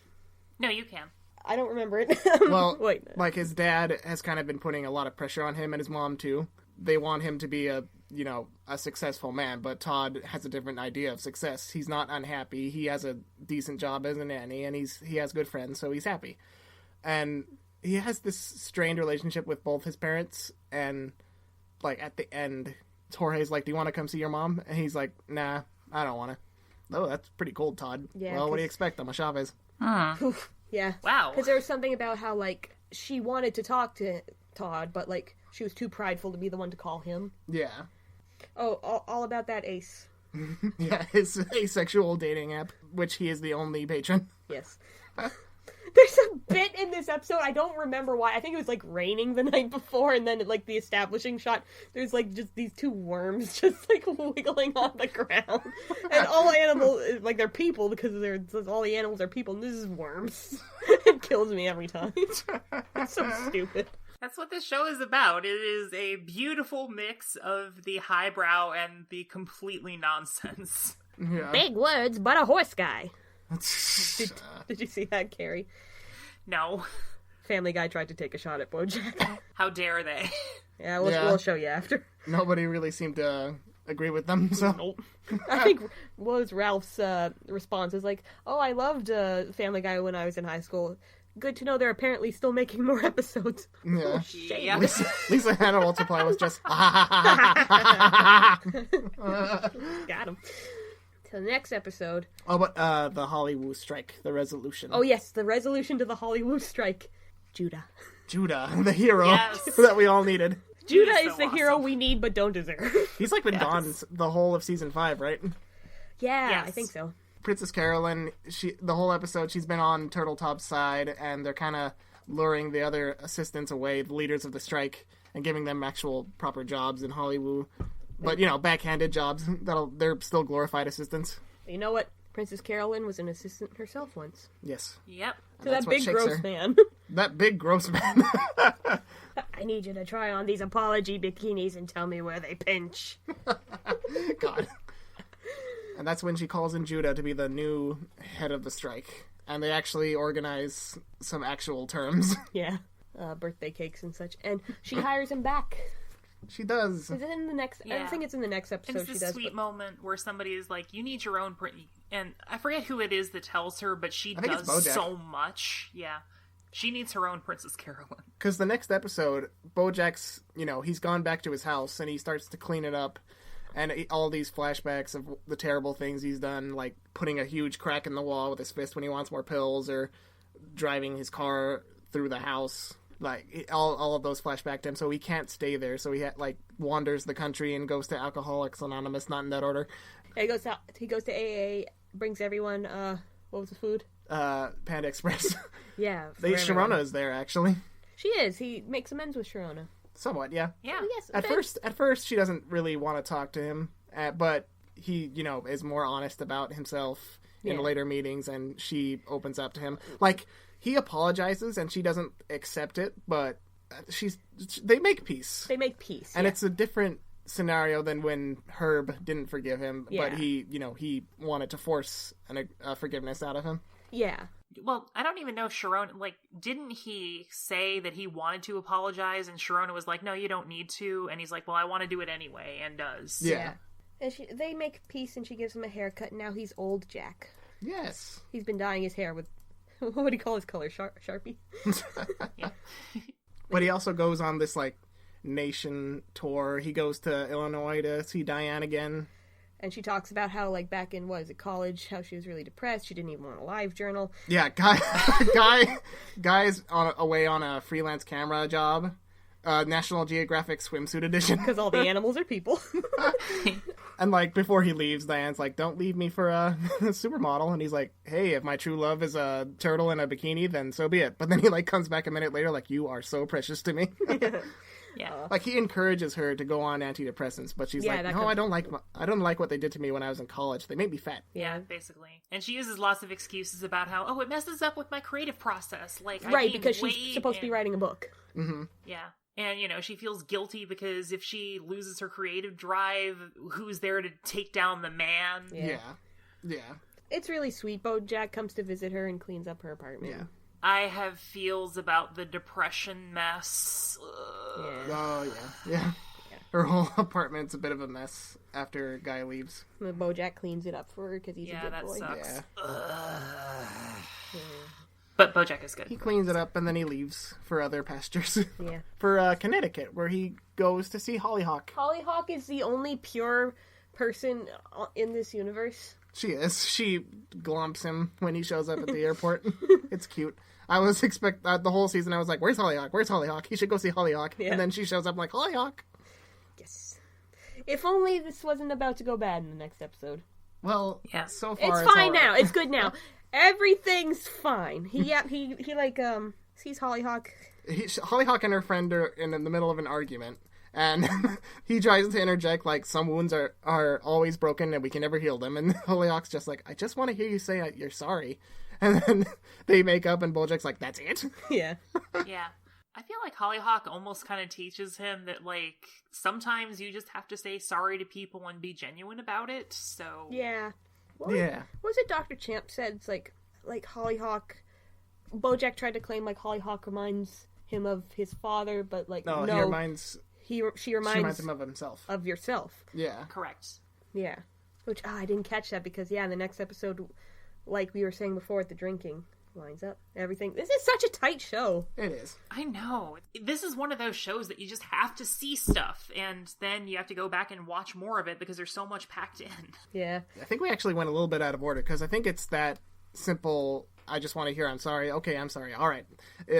No, you can. I don't remember it. Well, Wait. like, his dad has kind of been putting a lot of pressure on him, and his mom, too. They want him to be a successful man, but Todd has a different idea of success. He's not unhappy. He has a decent job as a nanny, and he has good friends, so he's happy. And he has this strained relationship with both his parents, and, like, at the end, Jorge's like, "Do you want to come see your mom?" And he's like, "Nah, I don't want to." "Oh, that's pretty cold, Todd." Yeah, "Well, what do you expect? I'm a Chavez." Yeah. Wow. Because there was something about how, like, she wanted to talk to Todd, but, like, she was too prideful to be the one to call him. Yeah. Oh, all about that Ace. Yeah, his asexual dating app, which he is the only patron. Yes. There's a bit in this episode, I don't remember why. I think it was, like, raining the night before, and then, like, the establishing shot, there's, like, just these two worms just, like, wiggling on the ground. And all animals, like, they're people, because all the animals are people, and this is worms. It kills me every time. It's so stupid. That's what this show is about. It is a beautiful mix of the highbrow and the completely nonsense. Yeah. Big words, but a horse guy. Did you see that, Carrie? No. Family Guy tried to take a shot at Bojack. How dare they? Yeah, we'll show you after. Nobody really seemed to agree with them, so... Nope. I think what was Ralph's response is like, "Oh, I loved Family Guy when I was in high school. Good to know they're apparently still making more episodes." Yeah. Shame. Yeah. Lisa Hannah Multiply was just... Got him. To the next episode. Oh, but the Hollywood strike, the resolution. Oh yes, the resolution to the Hollywood strike. Judah. Judah, the hero Yes. that we all needed. Judah so is the hero awesome. we need but don't deserve. He's like been gone the whole of season 5, right? Yeah, Yes. I think so. Princess Carolyn, the whole episode, she's been on Turtletop's side, and they're kind of luring the other assistants away, the leaders of the strike, and giving them actual proper jobs in Hollywood. But, backhanded jobs. They're still glorified assistants. You know what? Princess Carolyn was an assistant herself once. Yes. Yep. To That's that what big shakes gross her. man. That big gross man. I need you to try on these apology bikinis and tell me where they pinch. God. And that's when she calls in Judah to be the new head of the strike. And they actually organize some actual terms. Yeah. Birthday cakes and such. And she hires him back. She does. Is it in the next... I Yeah. think it's in the next And episode it's she this does. sweet but- moment where somebody is like, "You need your own print," and I forget who it is that tells her, but she I think it's does Bojack. so much. Yeah, she needs her own Princess Carolyn. Because the next episode, Bojack's, he's gone back to his house and he starts to clean it up. And all these flashbacks of the terrible things he's done, like putting a huge crack in the wall with his fist when he wants more pills, or driving his car through the house. Like, all of those flashback to him, so he can't stay there. So he wanders the country and goes to Alcoholics Anonymous, not in that order. He goes to AA, brings everyone, what was the food? Panda Express. Yeah. for Sharona everyone. is there, actually. She is. He makes amends with Sharona. Somewhat, yeah. Yeah, Yes. At amends. first, she doesn't really want to talk to him, but he, is more honest about himself in Yeah. later meetings, and she opens up to him. Like, he apologizes, and she doesn't accept it, but they make peace. They make peace. And yeah. it's a different scenario than when Herb didn't forgive him, Yeah. but he wanted to force a forgiveness out of him. Yeah. Well, I don't even know if Sharona, didn't he say that he wanted to apologize, and Sharona was like, "No, you don't need to," and he's like, "Well, I want to do it anyway," and does. Yeah. And they make peace, and she gives him a haircut, and now he's old Jack. Yes. He's been dyeing his hair with, what would he call his color? Sharpie? Yeah. But he also goes on this, nation tour. He goes to Illinois to see Diane again. And she talks about how, like, back in, college, how she was really depressed. She didn't even want a live journal. Yeah, guy's away on a freelance camera job. National Geographic swimsuit edition. Because all the animals are people. And, like, before he leaves, Diane's like, don't leave me for a supermodel. And he's like, hey, if my true love is a turtle in a bikini, then so be it. But then he, like, comes back a minute later like, you are so precious to me. Yeah. Like, he encourages her to go on antidepressants, but she's like, no, I don't like what they did to me when I was in college. They made me fat. Yeah, basically. And she uses lots of excuses about how, it messes up with my creative process. Like, Right, because she's supposed to be writing a book. Mm-hmm. Yeah. And, she feels guilty because if she loses her creative drive, who's there to take down the man? Yeah. It's really sweet. Bojack comes to visit her and cleans up her apartment. Yeah. I have feels about the depression mess. Oh, yeah. Her whole apartment's a bit of a mess after Guy leaves. Bojack cleans it up for her because he's a good that boy. sucks. Yeah. But Bojack is good. He cleans it up and then he leaves for other pastures. Yeah. For Connecticut, where he goes to see Hollyhock. Hollyhock is the only pure person in this universe. She is. She glomps him when he shows up at the airport. It's cute. I was the whole season I was like, where's Hollyhock? Where's Hollyhock? He should go see Hollyhock. Yeah. And then she shows up like, Hollyhock. Yes. If only this wasn't about to go bad in the next episode. Well, Yeah. so far It's fine all now. right. It's good now. Everything's fine. He sees Hollyhock. Hollyhock and her friend are in the middle of an argument. And he tries to interject, like, some wounds are always broken and we can never heal them. And Hollyhock's just like, I just want to hear you say you're sorry. And then they make up and Bojack's like, that's it? Yeah. Yeah. I feel like Hollyhock almost kind of teaches him that, like, sometimes you just have to say sorry to people and be genuine about it, so... Yeah. What was it Dr. Champ said? It's like Hollyhock... Bojack tried to claim, like, Hollyhock reminds him of his father, but, like, no. She reminds him of himself. Of yourself. Yeah. Correct. Yeah. Which, I didn't catch that because, in the next episode, like we were saying before with the drinking, lines up. Everything. This is such a tight show. It is. I know. This is one of those shows that you just have to see stuff, and then you have to go back and watch more of it because there's so much packed in. Yeah. I think we actually went a little bit out of order because I think it's that simple... I just want to hear I'm sorry. Okay, I'm sorry. All right.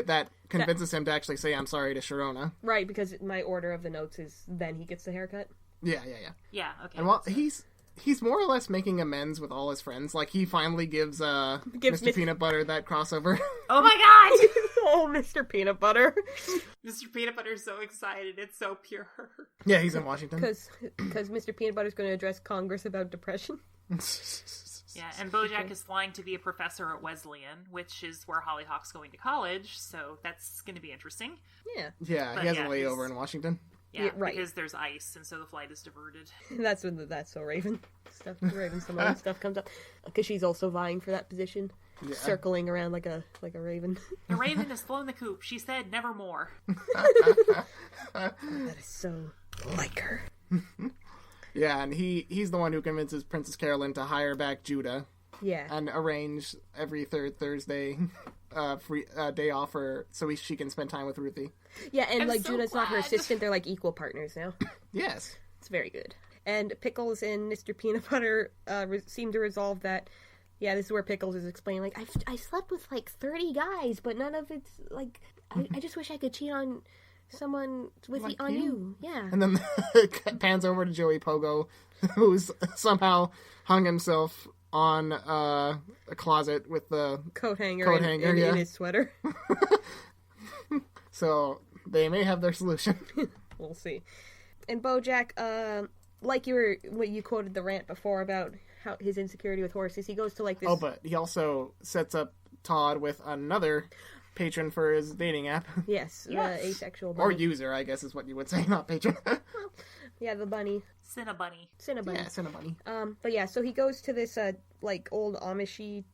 That convinces him to actually say I'm sorry to Sharona. Right, because my order of the notes is then he gets the haircut. Yeah. Yeah, okay. And while he's more or less making amends with all his friends. Like, he finally gives Mr. Peanutbutter that crossover. Oh my god! Oh, Mr. Peanutbutter. Mr. Peanutbutter's so excited. It's so pure. Yeah, he's in Washington. Because Mr. Peanutbutter's going to address Congress about depression. Yeah, and Bojack is flying to be a professor at Wesleyan, which is where Hollyhock's going to college, so that's going to be interesting. Yeah. Yeah, But he has yeah, a layover in Washington. Yeah, right. because there's ice, and so the flight is diverted. That's when That's So Raven stuff. Raven Simone stuff comes up. Because she's also vying for that position. Yeah. Circling around like a raven. The Raven has flown the coop. She said, nevermore. That is so like her. Yeah, and he's the one who convinces Princess Carolyn to hire back Judah. Yeah. And arrange every third Thursday free day off so she can spend time with Ruthie. Yeah, and I'm like so Judah's not her glad. assistant, they're like equal partners now. Yes. It's very good. And Pickles and Mr. Peanutbutter seem to resolve that. Yeah, this is where Pickles is explaining, like, I slept with like 30 guys, but none of it's like, I just wish I could cheat on someone on you. Yeah. And then it pans over to Joey Pogo, who's somehow hung himself on a closet with the coat hanger in his sweater. So they may have their solution. We'll see. And Bojack, like you quoted the rant before about how his insecurity with horses, he goes to like this... Oh, but he also sets up Todd with another patron for his dating app. Yes, the asexual bunny. Or user, I guess is what you would say, not patron. Yeah, the bunny. Cinnabunny. Cinnabunny. Yeah, Cinnabunny. But yeah, so he goes to this, like, old Amishy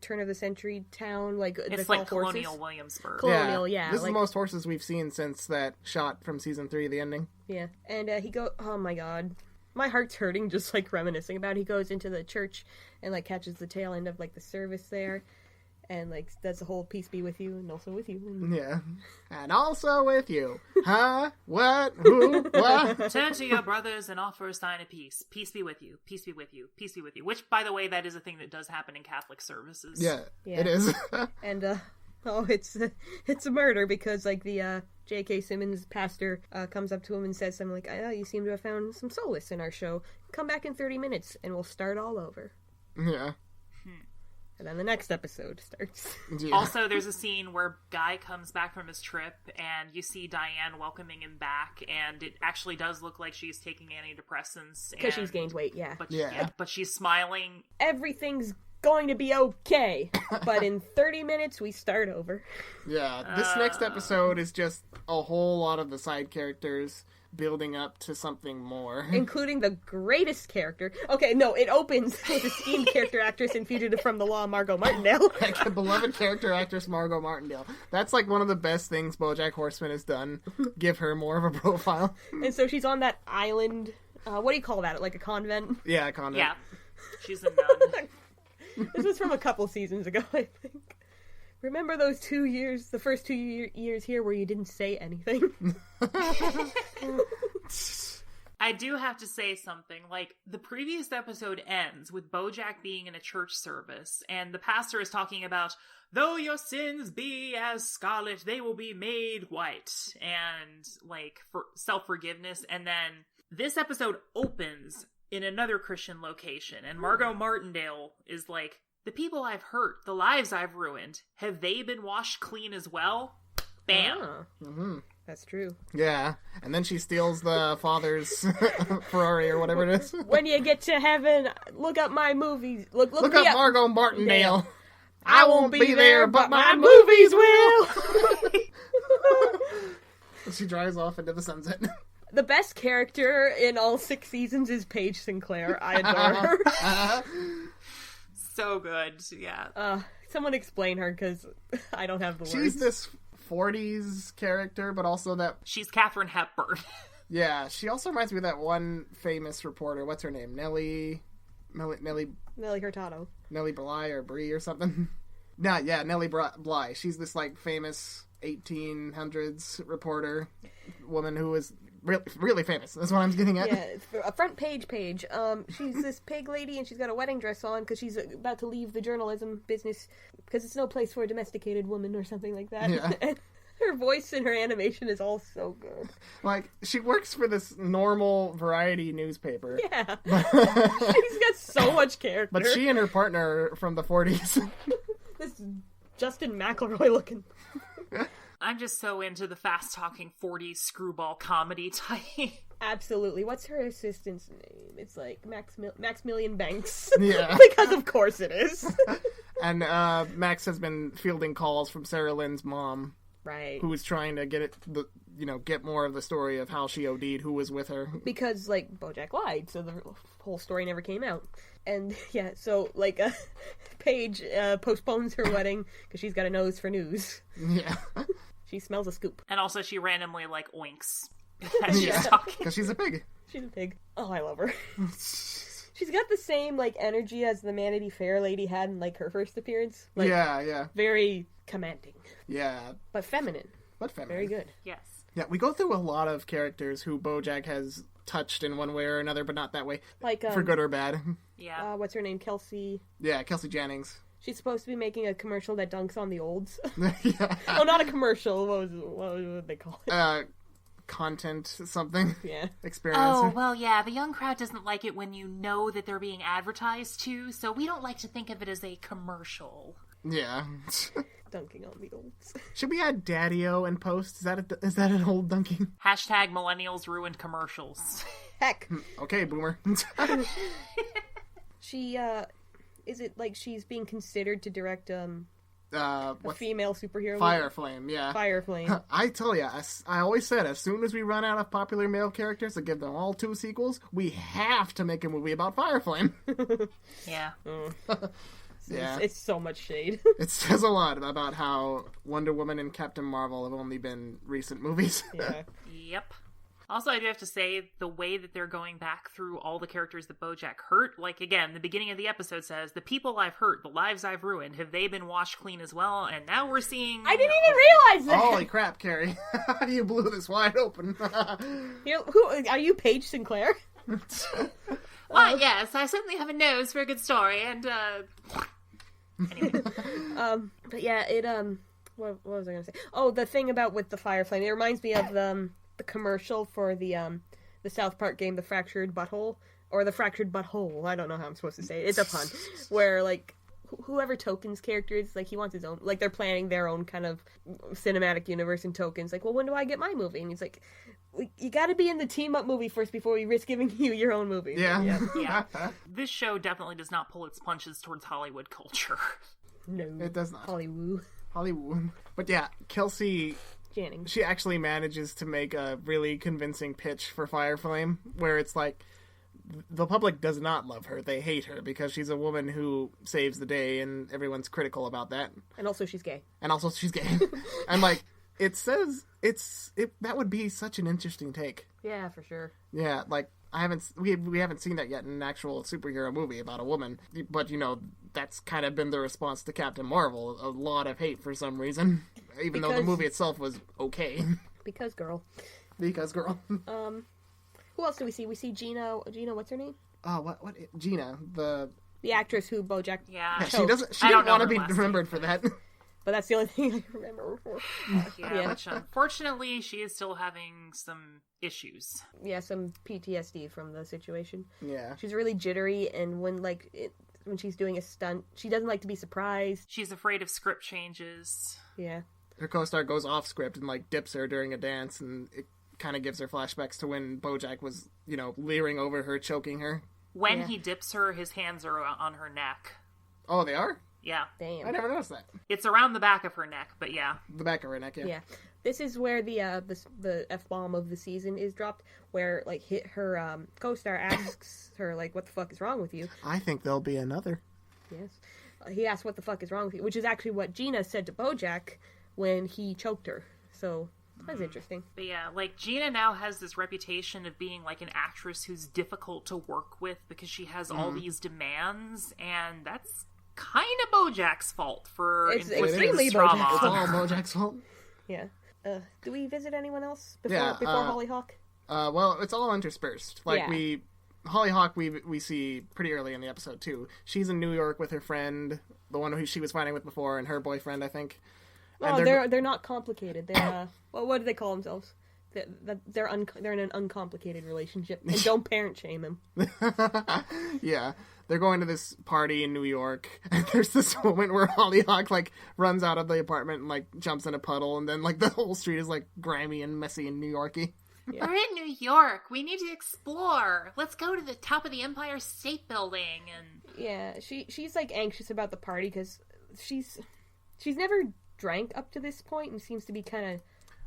turn of the century town, like It's all like horses. Colonial Williamsburg. Colonial, yeah. This is like, the most horses we've seen since that shot from season 3, the ending. Yeah, and oh my god. My heart's hurting just, like, reminiscing about it. He goes into the church and, like, catches the tail end of, like, the service there. And, like, that's the whole peace be with you and also with you. And... Yeah. And also with you. Huh? What? Who? What? Turn to your brothers and offer a sign of peace. Peace be with you. Peace be with you. Peace be with you. Which, by the way, that is a thing that does happen in Catholic services. Yeah, it is. And, it's a murder because, like, the, J.K. Simmons pastor comes up to him and says something like, oh, you seem to have found some solace in our show. Come back in 30 minutes and we'll start all over. Yeah. And then the next episode starts. Yeah. Also, there's a scene where Guy comes back from his trip, and you see Diane welcoming him back, and it actually does look like she's taking antidepressants. Because she's gained weight, yeah. But she's smiling. Everything's going to be okay. But in 30 minutes, we start over. Yeah, this next episode is just a whole lot of the side characters building up to something more. Including the greatest character. Okay, no, it opens with esteemed character actress and fugitive from the law, Margot Martindale. Like a beloved character actress, Margot Martindale. That's like one of the best things Bojack Horseman has done. Give her more of a profile. And so she's on that island. What do you call that? Like a convent? Yeah, a convent. Yeah. She's a nun. This was from a couple seasons ago, I think. Remember those 2 years, the first 2 years here where you didn't say anything? I do have to say something. Like, the previous episode ends with Bojack being in a church service, and the pastor is talking about, though your sins be as scarlet, they will be made white, and, like, for self-forgiveness. And then this episode opens in another Christian location, and Margot Martindale is like, the people I've hurt, the lives I've ruined, have they been washed clean as well? Bam. Ah, Mm-hmm. that's true. Yeah, and then she steals the father's Ferrari or whatever it is. When you get to heaven, look up my movies. Look Look me up Margot Martindale. I won't be there, but my movies will. She drives off into the sunset. The best character in all 6 seasons is Paige Sinclair. I adore her. So good, yeah. Someone explain her, because I don't have the words. She's this 40s character, but also that... She's Katharine Hepburn. Yeah, she also reminds me of that one famous reporter. What's her name? Nellie Hurtado. Nellie Bly or Brie or something? No, yeah, Nellie Bly. She's this, like, famous 1800s reporter woman who is really famous. That's what I'm getting at. Yeah, it's a front page. She's this pig lady, and she's got a wedding dress on because she's about to leave the journalism business because it's no place for a domesticated woman or something like that. Yeah. And her voice and her animation is all so good. Like, she works for this normal variety newspaper. Yeah. She's got so much character. But she and her partner are from the 40s. This Justin McElroy looking... I'm just so into the fast-talking 40s screwball comedy type. Absolutely. What's her assistant's name? It's like Maximilian Banks. Yeah. Because of course it is. And Max has been fielding calls from Sarah Lynn's mom. Right. Who was trying to get more of the story of how she OD'd, who was with her. Because, like, Bojack lied, so the whole story never came out. And, yeah, so, like, Paige postpones her wedding because she's got a nose for news. Yeah. She smells a scoop. And also she randomly, like, oinks as she's talking. Because she's a pig. She's a pig. Oh, I love her. She's got the same, like, energy as the Vanity Fair lady had in, like, her first appearance. Like, yeah. Very commanding. Yeah. But feminine. Very good. Yes. Yeah, we go through a lot of characters who Bojack has touched in one way or another, but not that way. Like, for good or bad. Yeah. What's her name? Kelsey? Yeah, Kelsey Jennings. She's supposed to be making a commercial that dunks on the olds. Yeah. Oh, not a commercial. What would they call it? Content something. Yeah. Experience. Oh, well, yeah, the young crowd doesn't like it when you know that they're being advertised to, so we don't like to think of it as a commercial. Yeah. Dunking on the olds. Should we add Daddy-O in post? Is that an old dunking? Hashtag millennials ruined commercials. Heck. Okay, boomer. She, is it like she's being considered to direct, a what? female superhero? Fire Flame, yeah. Fire Flame. I tell you, I always said, as soon as we run out of popular male characters and give them all 2 sequels, we have to make a movie about Fire Flame. Yeah. Yeah. It's so much shade. It says a lot about how Wonder Woman and Captain Marvel have only been recent movies. Yeah. Yep. Also, I do have to say, the way that they're going back through all the characters that Bojack hurt, like, again, the beginning of the episode says, the people I've hurt, the lives I've ruined, have they been washed clean as well? And now we're seeing... I didn't even realize that! Holy crap, Carrie. You blew this wide open. Who are you, Paige Sinclair? Why, yes, I certainly have a nose for a good story, and, anyway. But yeah, what was I gonna say? Oh, the thing about with the fire flame, it reminds me of the commercial for the South Park game, The Fractured Butthole, or The Fractured Butthole, I don't know how I'm supposed to say it, it's a pun, where, like, whoever Token's character is, like, he wants his own, like, they're planning their own kind of cinematic universe, and Token's like, well, when do I get my movie? And he's like, you gotta be in the team-up movie first before we risk giving you your own movie. Yeah. Yeah. This show definitely does not pull its punches towards Hollywood culture. No. It does not. Hollywood. But yeah, Kelsey... Jennings. She actually manages to make a really convincing pitch for Fireflame, where it's like, the public does not love her. They hate her because she's a woman who saves the day, and everyone's critical about that. And also she's gay. And like, it says, that would be such an interesting take. Yeah, for sure. Yeah, like, we haven't seen that yet in an actual superhero movie about a woman, but that's kind of been the response to Captain Marvel. A lot of hate for some reason, even though the movie itself was okay. Because girl. Who else do we see? We see Gina, what's her name? What Gina, the actress who Bojack choked. She didn't want to be remembered for that. But that's the only thing I remember. Which unfortunately she is still having some issues. Yeah, some PTSD from the situation. Yeah. She's really jittery, and when she's doing a stunt, she doesn't like to be surprised. She's afraid of script changes. Yeah. Her co-star goes off script and like dips her during a dance, and it kind of gives her flashbacks to when Bojack was, leering over her, choking her. When he dips her, his hands are on her neck. Oh, they are? Yeah. Damn. I never noticed that. It's around the back of her neck, but yeah. The back of her neck, yeah. Yeah. This is where the F-bomb of the season is dropped, where, like, her co-star asks her, like, what the fuck is wrong with you? I think there'll be another. Yes. He asked what the fuck is wrong with you, which is actually what Gina said to Bojack when he choked her. So, that's interesting. But yeah, like, Gina now has this reputation of being, like, an actress who's difficult to work with because she has all these demands, and that's kind of Bojack's fault for inflicting this trauma. It's all Bojack's fault. Yeah. Do we visit anyone else before Hollyhock? Well, it's all interspersed. Like, Hollyhock we see pretty early in the episode, too. She's in New York with her friend, the one who she was fighting with before, and her boyfriend, I think. Oh, they're not complicated. They're, what do they call themselves? They're in an uncomplicated relationship, and don't parent shame him. Yeah. They're going to this party in New York, and there's this moment where Hollyhock, like, runs out of the apartment and, like, jumps in a puddle, and then, like, the whole street is, like, grimy and messy and New Yorky. Yeah. We're in New York. We need to explore. Let's go to the top of the Empire State Building. And yeah, she's, like, anxious about the party, because she's never drank up to this point, and seems to be kind of...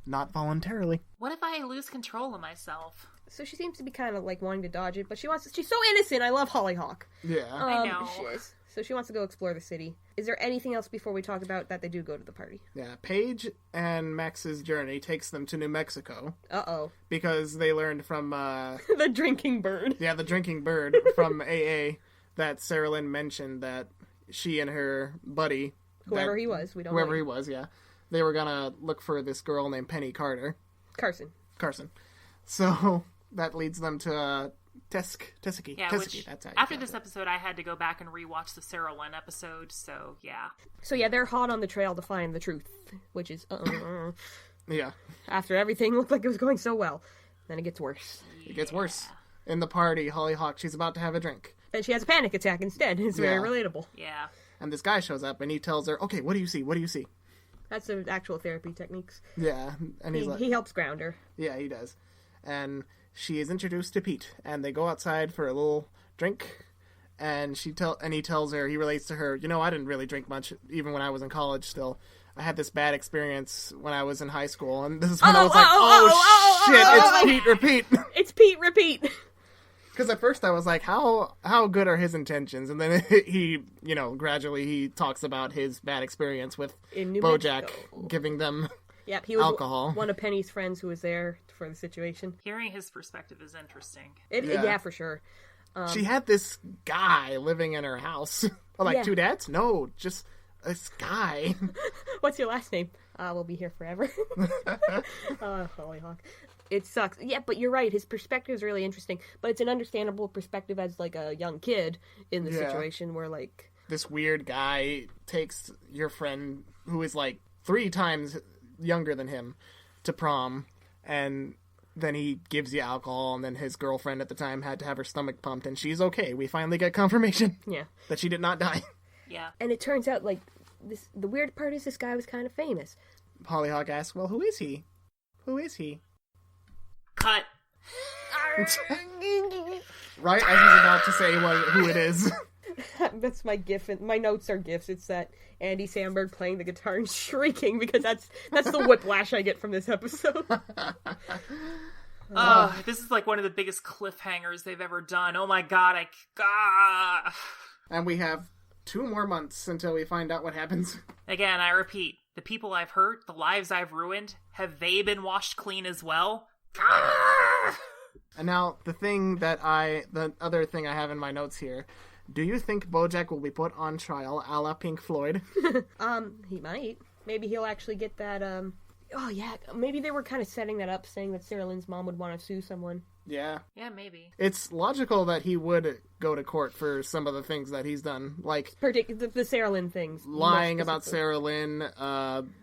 Not voluntarily. What if I lose control of myself? So she seems to be kind of, like, wanting to dodge it, but she's so innocent. I love Hollyhock. Yeah. I know. She is. So she wants to go explore the city. Is there anything else before we talk about that they do go to the party? Yeah. Paige and Max's journey takes them to New Mexico. Uh-oh. Because they learned from... the drinking bird. Yeah, the drinking bird from AA that Sarah Lynn mentioned that she and her buddy... Whoever he was, we don't know. Whoever he was, yeah. They were gonna look for this girl named Penny Carter. Carson. So that leads them to Teskey. Yeah, Teskey, that's how you after pronounce this it. episode, I had to go back and rewatch the Sarah Lynn episode, so yeah. So yeah, they're hot on the trail to find the truth, which is, Yeah. After everything looked like it was going so well, then it gets worse. It gets worse. In the party, Hollyhock, she's about to have a drink. And she has a panic attack instead. It's very relatable. Yeah. And this guy shows up and he tells her, okay, what do you see? That's the actual therapy techniques. Yeah. And he helps ground her. Yeah, he does. And she is introduced to Pete, and they go outside for a little drink, and he tells her, he relates to her, I didn't really drink much, even when I was in college still. I had this bad experience when I was in high school, and this is when I was like, shit, it's Pete Repeat. It's Pete Repeat. Because at first I was like, how good are his intentions? And then he, gradually he talks about his bad experience with Bojack giving them Yep, he was alcohol. One of Penny's friends who was there for the situation. Hearing his perspective is interesting. Yeah, for sure. She had this guy living in her house. Like, 2 dads? No, just this guy. What's your last name? We'll be here forever. Hollyhock. It sucks. Yeah, but you're right. His perspective is really interesting. But it's an understandable perspective as, like, a young kid in the situation where, like... This weird guy takes your friend, who is, like, 3 times younger than him, to prom, and then he gives you alcohol, and then his girlfriend at the time had to have her stomach pumped, and she's okay. We finally get confirmation that she did not die. Yeah. And it turns out, like, the weird part is this guy was kind of famous. Hollyhock asks, well, who is he? Who is he? Cut. Right as he's about to say who it is. That's my gif, and my notes are gifs. It's that Andy Samberg playing the guitar and shrieking, because that's the whiplash I get from this episode. This is like one of the biggest cliffhangers they've ever done. Oh my god, And we have 2 more months until we find out what happens. Again, I repeat, the people I've hurt, the lives I've ruined, have they been washed clean as well? And now, the other thing I have in my notes here, do you think Bojack will be put on trial a la Pink Floyd? He might. Maybe he'll actually get that, Oh, yeah, maybe they were kind of setting that up, saying that Sarah Lynn's mom would want to sue someone. Yeah. Yeah, maybe. It's logical that he would go to court for some of the things that he's done, like... the Sarah Lynn things. Lying about Sarah Lynn.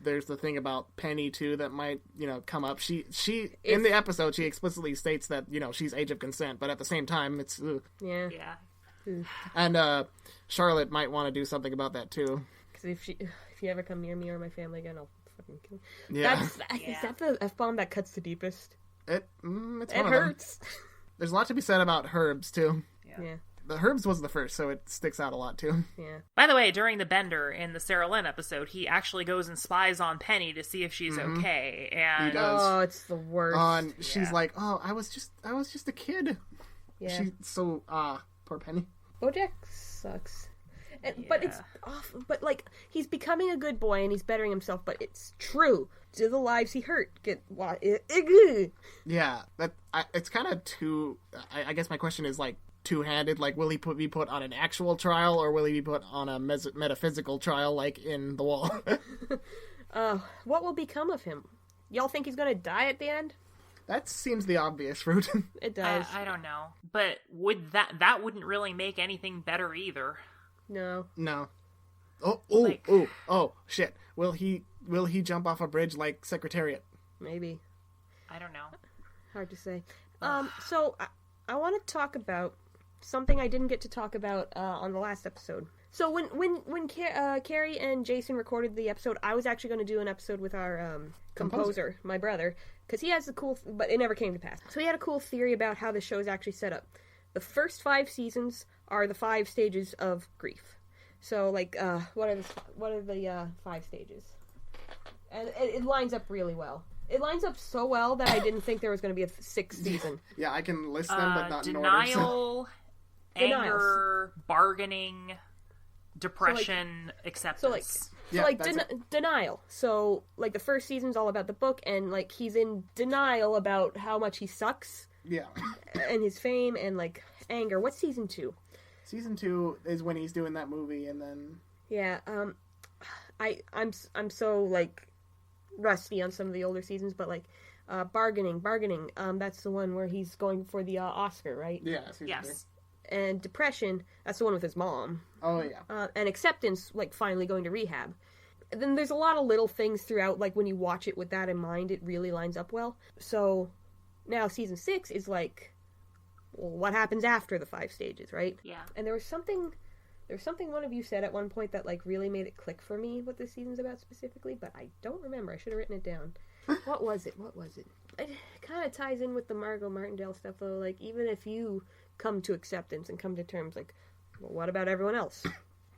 There's the thing about Penny, too, that might, come up. In the episode, she explicitly states that, she's age of consent, but at the same time, it's... Yeah. And Charlotte might want to do something about that, too. Because if you ever come near me or my family again, I'll fucking kill you. Yeah. Is that the F-bomb that cuts the deepest? It hurts. There's a lot to be said about Herbs, too. Yeah. The Herbs was the first, so it sticks out a lot, too. Yeah. By the way, during the Bender in the Sarah Lynn episode, he actually goes and spies on Penny to see if she's okay. And he does. Oh, it's the worst. And she's like, "Oh, I was just a kid." Yeah. She's so poor Penny. Bojack sucks. But it's off. But like, he's becoming a good boy and he's bettering himself. But it's true. Do the lives he hurt get what? Yeah, it's kind of too. I guess my question is like two-handed. Like, will he be put on an actual trial, or will he be put on a metaphysical trial, like in The Wall? What will become of him? Y'all think he's gonna die at the end? That seems the obvious route. It does. I don't know, but would that wouldn't really make anything better either. No. Oh, shit. Will he jump off a bridge like Secretariat? Maybe. I don't know. Hard to say. So I want to talk about something I didn't get to talk about on the last episode. So when Carrie and Jason recorded the episode, I was actually going to do an episode with our composer, my brother, because he has but it never came to pass. So he had a cool theory about how the show is actually set up. The first 5 seasons are the 5 stages of grief. So, like, what are the 5 stages? And it lines up really well. It lines up so well that I didn't think there was going to be a 6th season. Yeah, I can list them, but not denial, in order. anger, bargaining, depression, acceptance. Denial. So, like, the first season's all about the book, and, like, he's in denial about how much he sucks. Yeah. And his fame, and, like, anger. What's season 2? Season 2 is when he's doing that movie, and then... Yeah, I'm so, like, rusty on some of the older seasons, but, like, bargaining, that's the one where he's going for the Oscar, right? Yeah, yes. 3. And depression, that's the one with his mom. Oh, yeah. And acceptance, like, finally going to rehab. And then there's a lot of little things throughout, like, when you watch it with that in mind, it really lines up well. So, now season 6 is, like... Well, what happens after the 5 stages, right? Yeah. And there was something one of you said at one point that, like, really made it click for me what this season's about specifically, but I don't remember. I should have written it down. What was it? It kind of ties in with the Margot Martindale stuff, though. Like, even if you come to acceptance and come to terms, like, well, what about everyone else?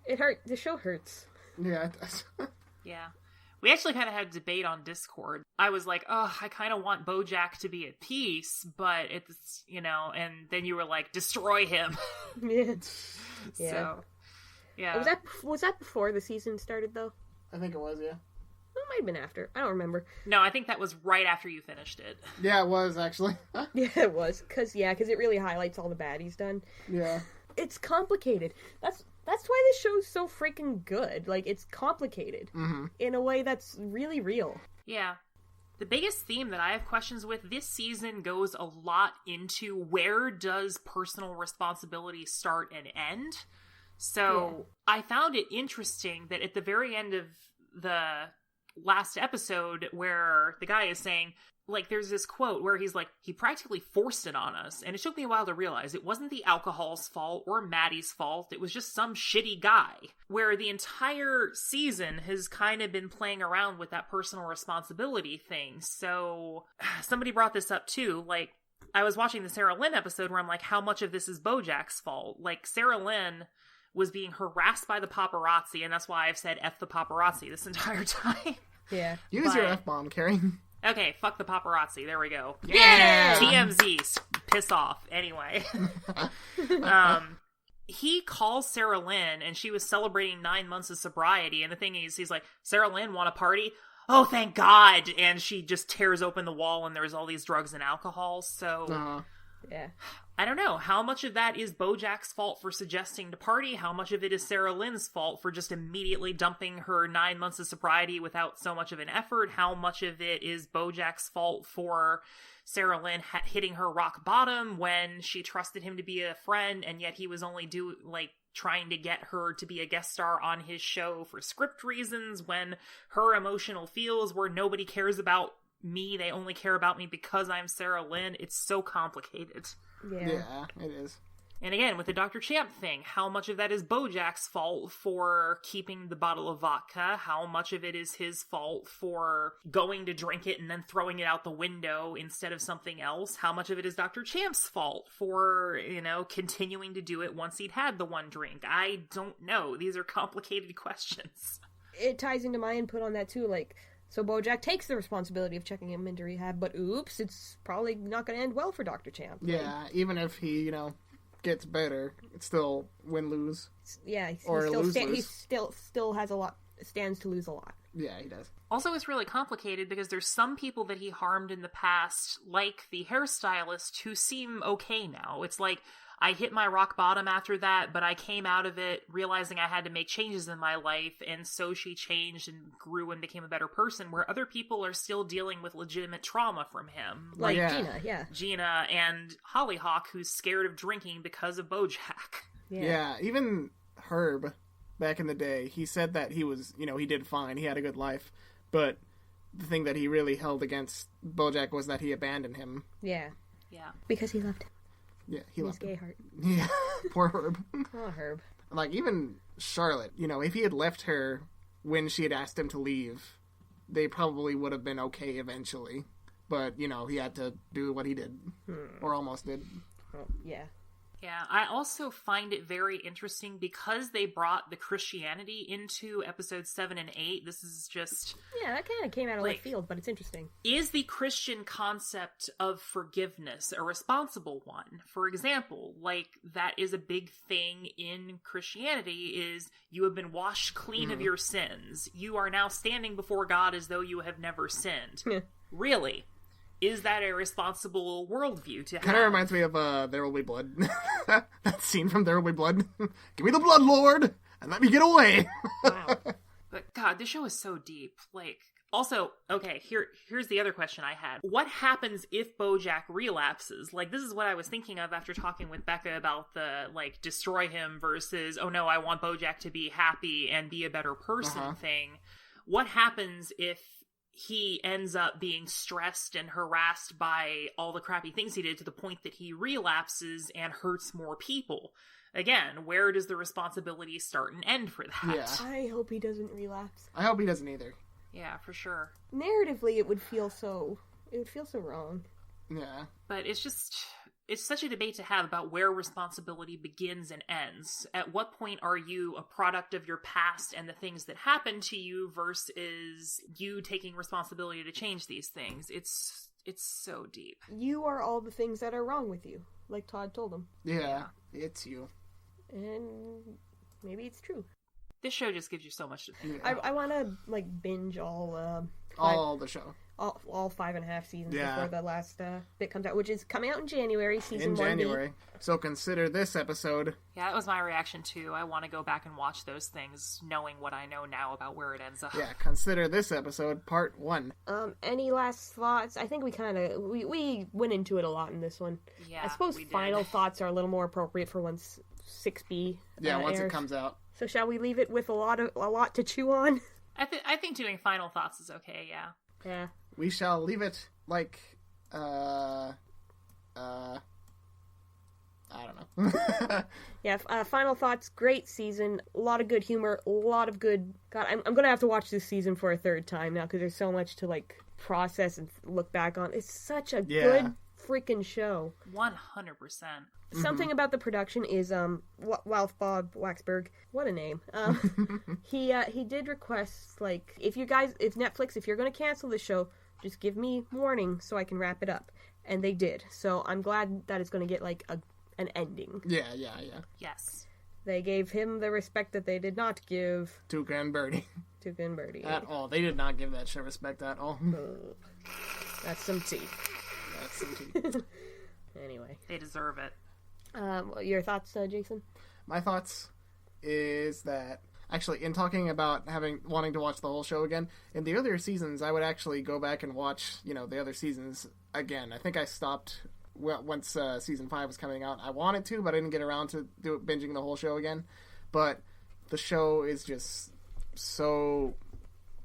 It hurt. The show hurts. Yeah, it does. Yeah. We actually kind of had a debate on Discord. I was like, oh, I kind of want Bojack to be at peace, but it's, and then you were like, destroy him. Yeah. So, yeah. Was that before the season started, though? I think it was, yeah. It might have been after. I don't remember. No, I think that was right after you finished it. Yeah, it was, actually. Yeah, it was. Because it really highlights all the bad he's done. Yeah. It's complicated. That's why this show's so freaking good. Like, it's complicated. Mm-hmm. In a way that's really real. Yeah. The biggest theme that I have questions with this season goes a lot into where does personal responsibility start and end? So I found it interesting that at the very end of the last episode where the guy is saying, like, there's this quote where he's like, he practically forced it on us. And it took me a while to realize it wasn't the alcohol's fault or Maddie's fault. It was just some shitty guy. Where the entire season has kind of been playing around with that personal responsibility thing. So somebody brought this up too. Like, I was watching the Sarah Lynn episode where I'm like, how much of this is Bojack's fault? Like, Sarah Lynn was being harassed by the paparazzi. And that's why I've said F the paparazzi this entire time. Yeah. Use your F-bomb, Carrie. Okay, fuck the paparazzi. There we go. Yeah! TMZ, piss off. Anyway. He calls Sarah Lynn, and she was celebrating 9 months of sobriety, and the thing is, he's like, Sarah Lynn, want a party? Oh, thank God! And she just tears open the wall, and there's all these drugs and alcohol, so... Yeah. I don't know. How much of that is Bojack's fault for suggesting to party? How much of it is Sarah Lynn's fault for just immediately dumping her 9 months of sobriety without so much of an effort? How much of it is Bojack's fault for Sarah Lynn hitting her rock bottom when she trusted him to be a friend, and yet he was only trying to get her to be a guest star on his show for script reasons, when her emotional feels where nobody cares about me, they only care about me because I'm Sarah Lynn. It's so complicated. Yeah, it is. And again, with the Dr. Champ thing, how much of that is Bojack's fault for keeping the bottle of vodka? How much of it is his fault for going to drink it and then throwing it out the window instead of something else? How much of it is Dr. Champ's fault for, continuing to do it once he'd had the one drink? I don't know. These are complicated questions. It ties into my input on that too, like... So Bojack takes the responsibility of checking him into rehab, but oops, it's probably not going to end well for Dr. Champ. Yeah, even if he, gets better, it's still win-lose. Yeah, he still has a lot, stands to lose a lot. Yeah, he does. Also, it's really complicated because there's some people that he harmed in the past, like the hairstylist, who seem okay now. It's like, I hit my rock bottom after that, but I came out of it realizing I had to make changes in my life, and so she changed and grew and became a better person, where other people are still dealing with legitimate trauma from him. Like Gina, yeah. Gina and Hollyhock, who's scared of drinking because of Bojack. Yeah, even Herb, back in the day, he said that he was, he did fine, he had a good life, but the thing that he really held against Bojack was that he abandoned him. Yeah. Yeah. Because he loved him. Yeah, he loved his gay heart. Yeah, poor Herb. Oh, Herb. Like, even Charlotte, if he had left her when she had asked him to leave, they probably would have been okay eventually. But, he had to do what he did. Or almost did. Oh, yeah. Yeah, I also find it very interesting because they brought the Christianity into episodes 7 and 8. This is just... Yeah, that kind of came out of left field, but it's interesting. Is the Christian concept of forgiveness a responsible one? For example, that is a big thing in Christianity, is you have been washed clean of your sins. You are now standing before God as though you have never sinned. Really? Is that a responsible worldview to have? Kind of reminds me of There Will Be Blood. That scene from There Will Be Blood. Give me the blood, Lord, and let me get away. Wow. But God, this show is so deep. Also, okay, here's the other question I had. What happens if Bojack relapses? This is what I was thinking of after talking with Becca about the, destroy him versus, oh no, I want Bojack to be happy and be a better person thing. What happens if he ends up being stressed and harassed by all the crappy things he did to the point that he relapses and hurts more people? Again, where does the responsibility start and end for that? Yeah. I hope he doesn't relapse. I hope he doesn't either. Yeah, for sure. Narratively, it would feel so wrong. Yeah. But it's such a debate to have about where responsibility begins and ends. At what point are you a product of your past and the things that happened to you versus you taking responsibility to change these things? It's so deep. You are all the things that are wrong with you, like Todd told him. Yeah, it's you. And maybe it's true. This show just gives you so much to think I about. want to like binge all the show. all 5.5 seasons Yeah. before the last bit comes out, which is coming out in January. Season In 1B. January. So consider this episode. Yeah, that was my reaction too. I want to go back and watch those things, knowing what I know now about where it ends up. Yeah, consider this episode part 1. Any last thoughts? I think we went into it a lot in this one. Yeah, I suppose we did. final thoughts are a little more appropriate for once 6B. Yeah, once airs. it comes out. So shall we leave it with a lot to chew on? I think doing final thoughts is okay. Yeah. Yeah. We shall leave it like, I don't know. Yeah, final thoughts, great season, a lot of good humor, a lot of good... God, I'm gonna have to watch this season for a third time now, because there's so much to, like, process and look back on. It's such a good freaking show. 100%. Something about the production is, Ralph Bob Waxberg, what a name, he did request, like, if Netflix, if you're gonna cancel the show, just give me warning so I can wrap it up. And they did. So I'm glad that it's gonna get, like, an ending. Yeah. Yes. They gave him the respect that they did not give Tuca and Birdie. Tuca and Birdie. At all. They did not give that show respect at all. That's some tea. That's some tea. Anyway. They deserve it. Your thoughts, Jason? My thoughts is that, actually, in talking about wanting to watch the whole show again, in the earlier seasons, I would actually go back and watch, the other seasons again. I think I stopped once season 5 was coming out. I wanted to, but I didn't get around to binging the whole show again. But the show is just so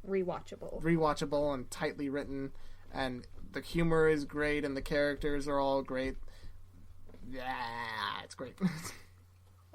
rewatchable and tightly written, and the humor is great, and the characters are all great. Yeah, it's great.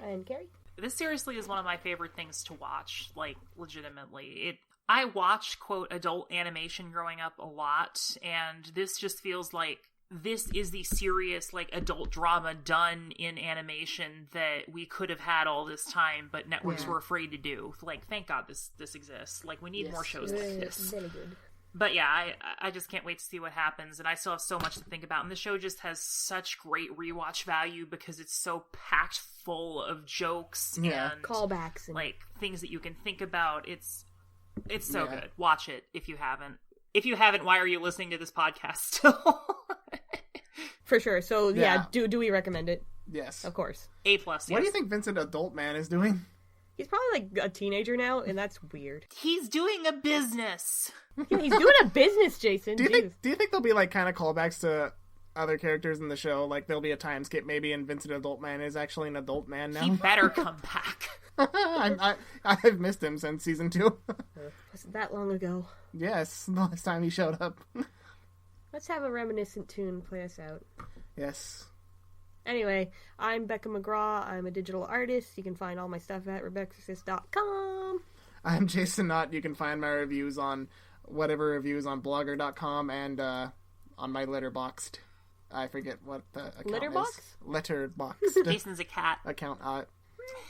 And Carrie? This seriously is one of my favorite things to watch, like, legitimately. I watched, quote, adult animation growing up a lot, and this just feels like this is the serious, like, adult drama done in animation that we could have had all this time, but networks were afraid to do. Like, thank God this exists. Like, we need more shows like this. Very good. But yeah, I just can't wait to see what happens, and I still have so much to think about. And the show just has such great rewatch value because it's so packed full of jokes and callbacks and like things that you can think about. It's so good. Watch it if you haven't. If you haven't, why are you listening to this podcast still? For sure. So do we recommend it? Yes, of course. A+. Yes. What do you think Vincent Adult Man is doing? He's probably like a teenager now, and that's weird. He's doing a business. Yeah, he's doing a business, Jason. Do you think there'll be like kind of callbacks to other characters in the show? Like there'll be a time skip maybe, and Vincent Adult Man is actually an adult man now. He better come back. I've missed him since season 2. Was it that long ago? Yes, the last time he showed up. Let's have a reminiscent tune play us out. Yes. Anyway, I'm Becca McGraw. I'm a digital artist. You can find all my stuff at RebeccaSys.com. I'm Jason Knott. You can find my reviews on whatever reviews on blogger.com and on my Letterboxd. I forget what the account Letterbox? is. Letterboxd. Jason's a cat. Account.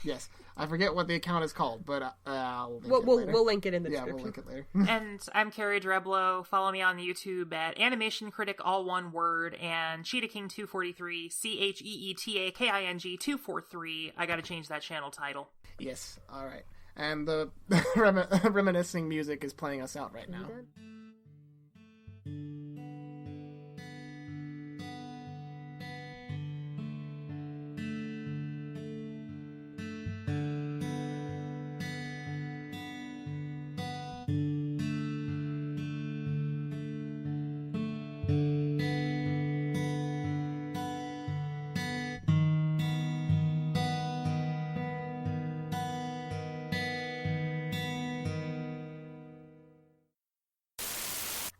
Yes. I forget what the account is called, but we'll link it in the description. Yeah, we'll link it later. And I'm Carrie Dreblo. Follow me on YouTube at Animation Critic, all one word, and Cheetah King 243, CheetaKing 243. I gotta change that channel title. Yes, alright. And the reminiscing music is playing us out right now.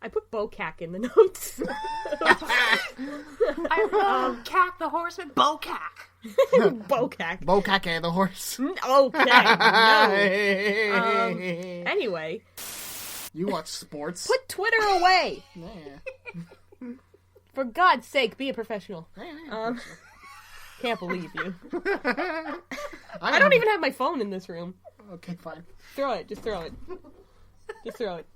I put Bojack in the notes. I wrote Cack the Horseman, Bojack. Bojack. Bojack the horse. Okay, no. Anyway. You watch sports? Put Twitter away. Yeah. For God's sake, be a professional. Can't believe you. I don't even have my phone in this room. Okay, fine. Throw it. Just throw it. Just throw it.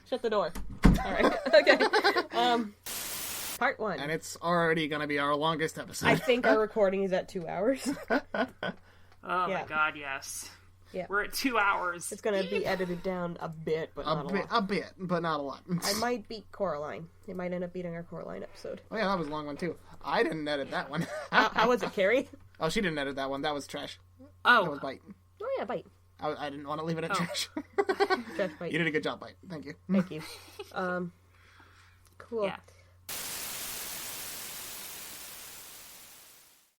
Shut the door. Alright. Okay. Part 1. And it's already going to be our longest episode. I think our recording is at 2 hours. Oh my God, yes. Yeah. We're at 2 hours. It's gonna be edited down a bit, but not a lot. A bit, but not a lot. I might beat Coraline. It might end up beating our Coraline episode. Oh yeah, that was a long one too. I didn't edit that one. How was it, Carrie? Oh, she didn't edit that one. That was trash. Oh. That was Bite. Oh yeah, Bite. I didn't want to leave it at trash. Trash Bite. You did a good job, Bite. Thank you. Thank you. Cool. Yeah.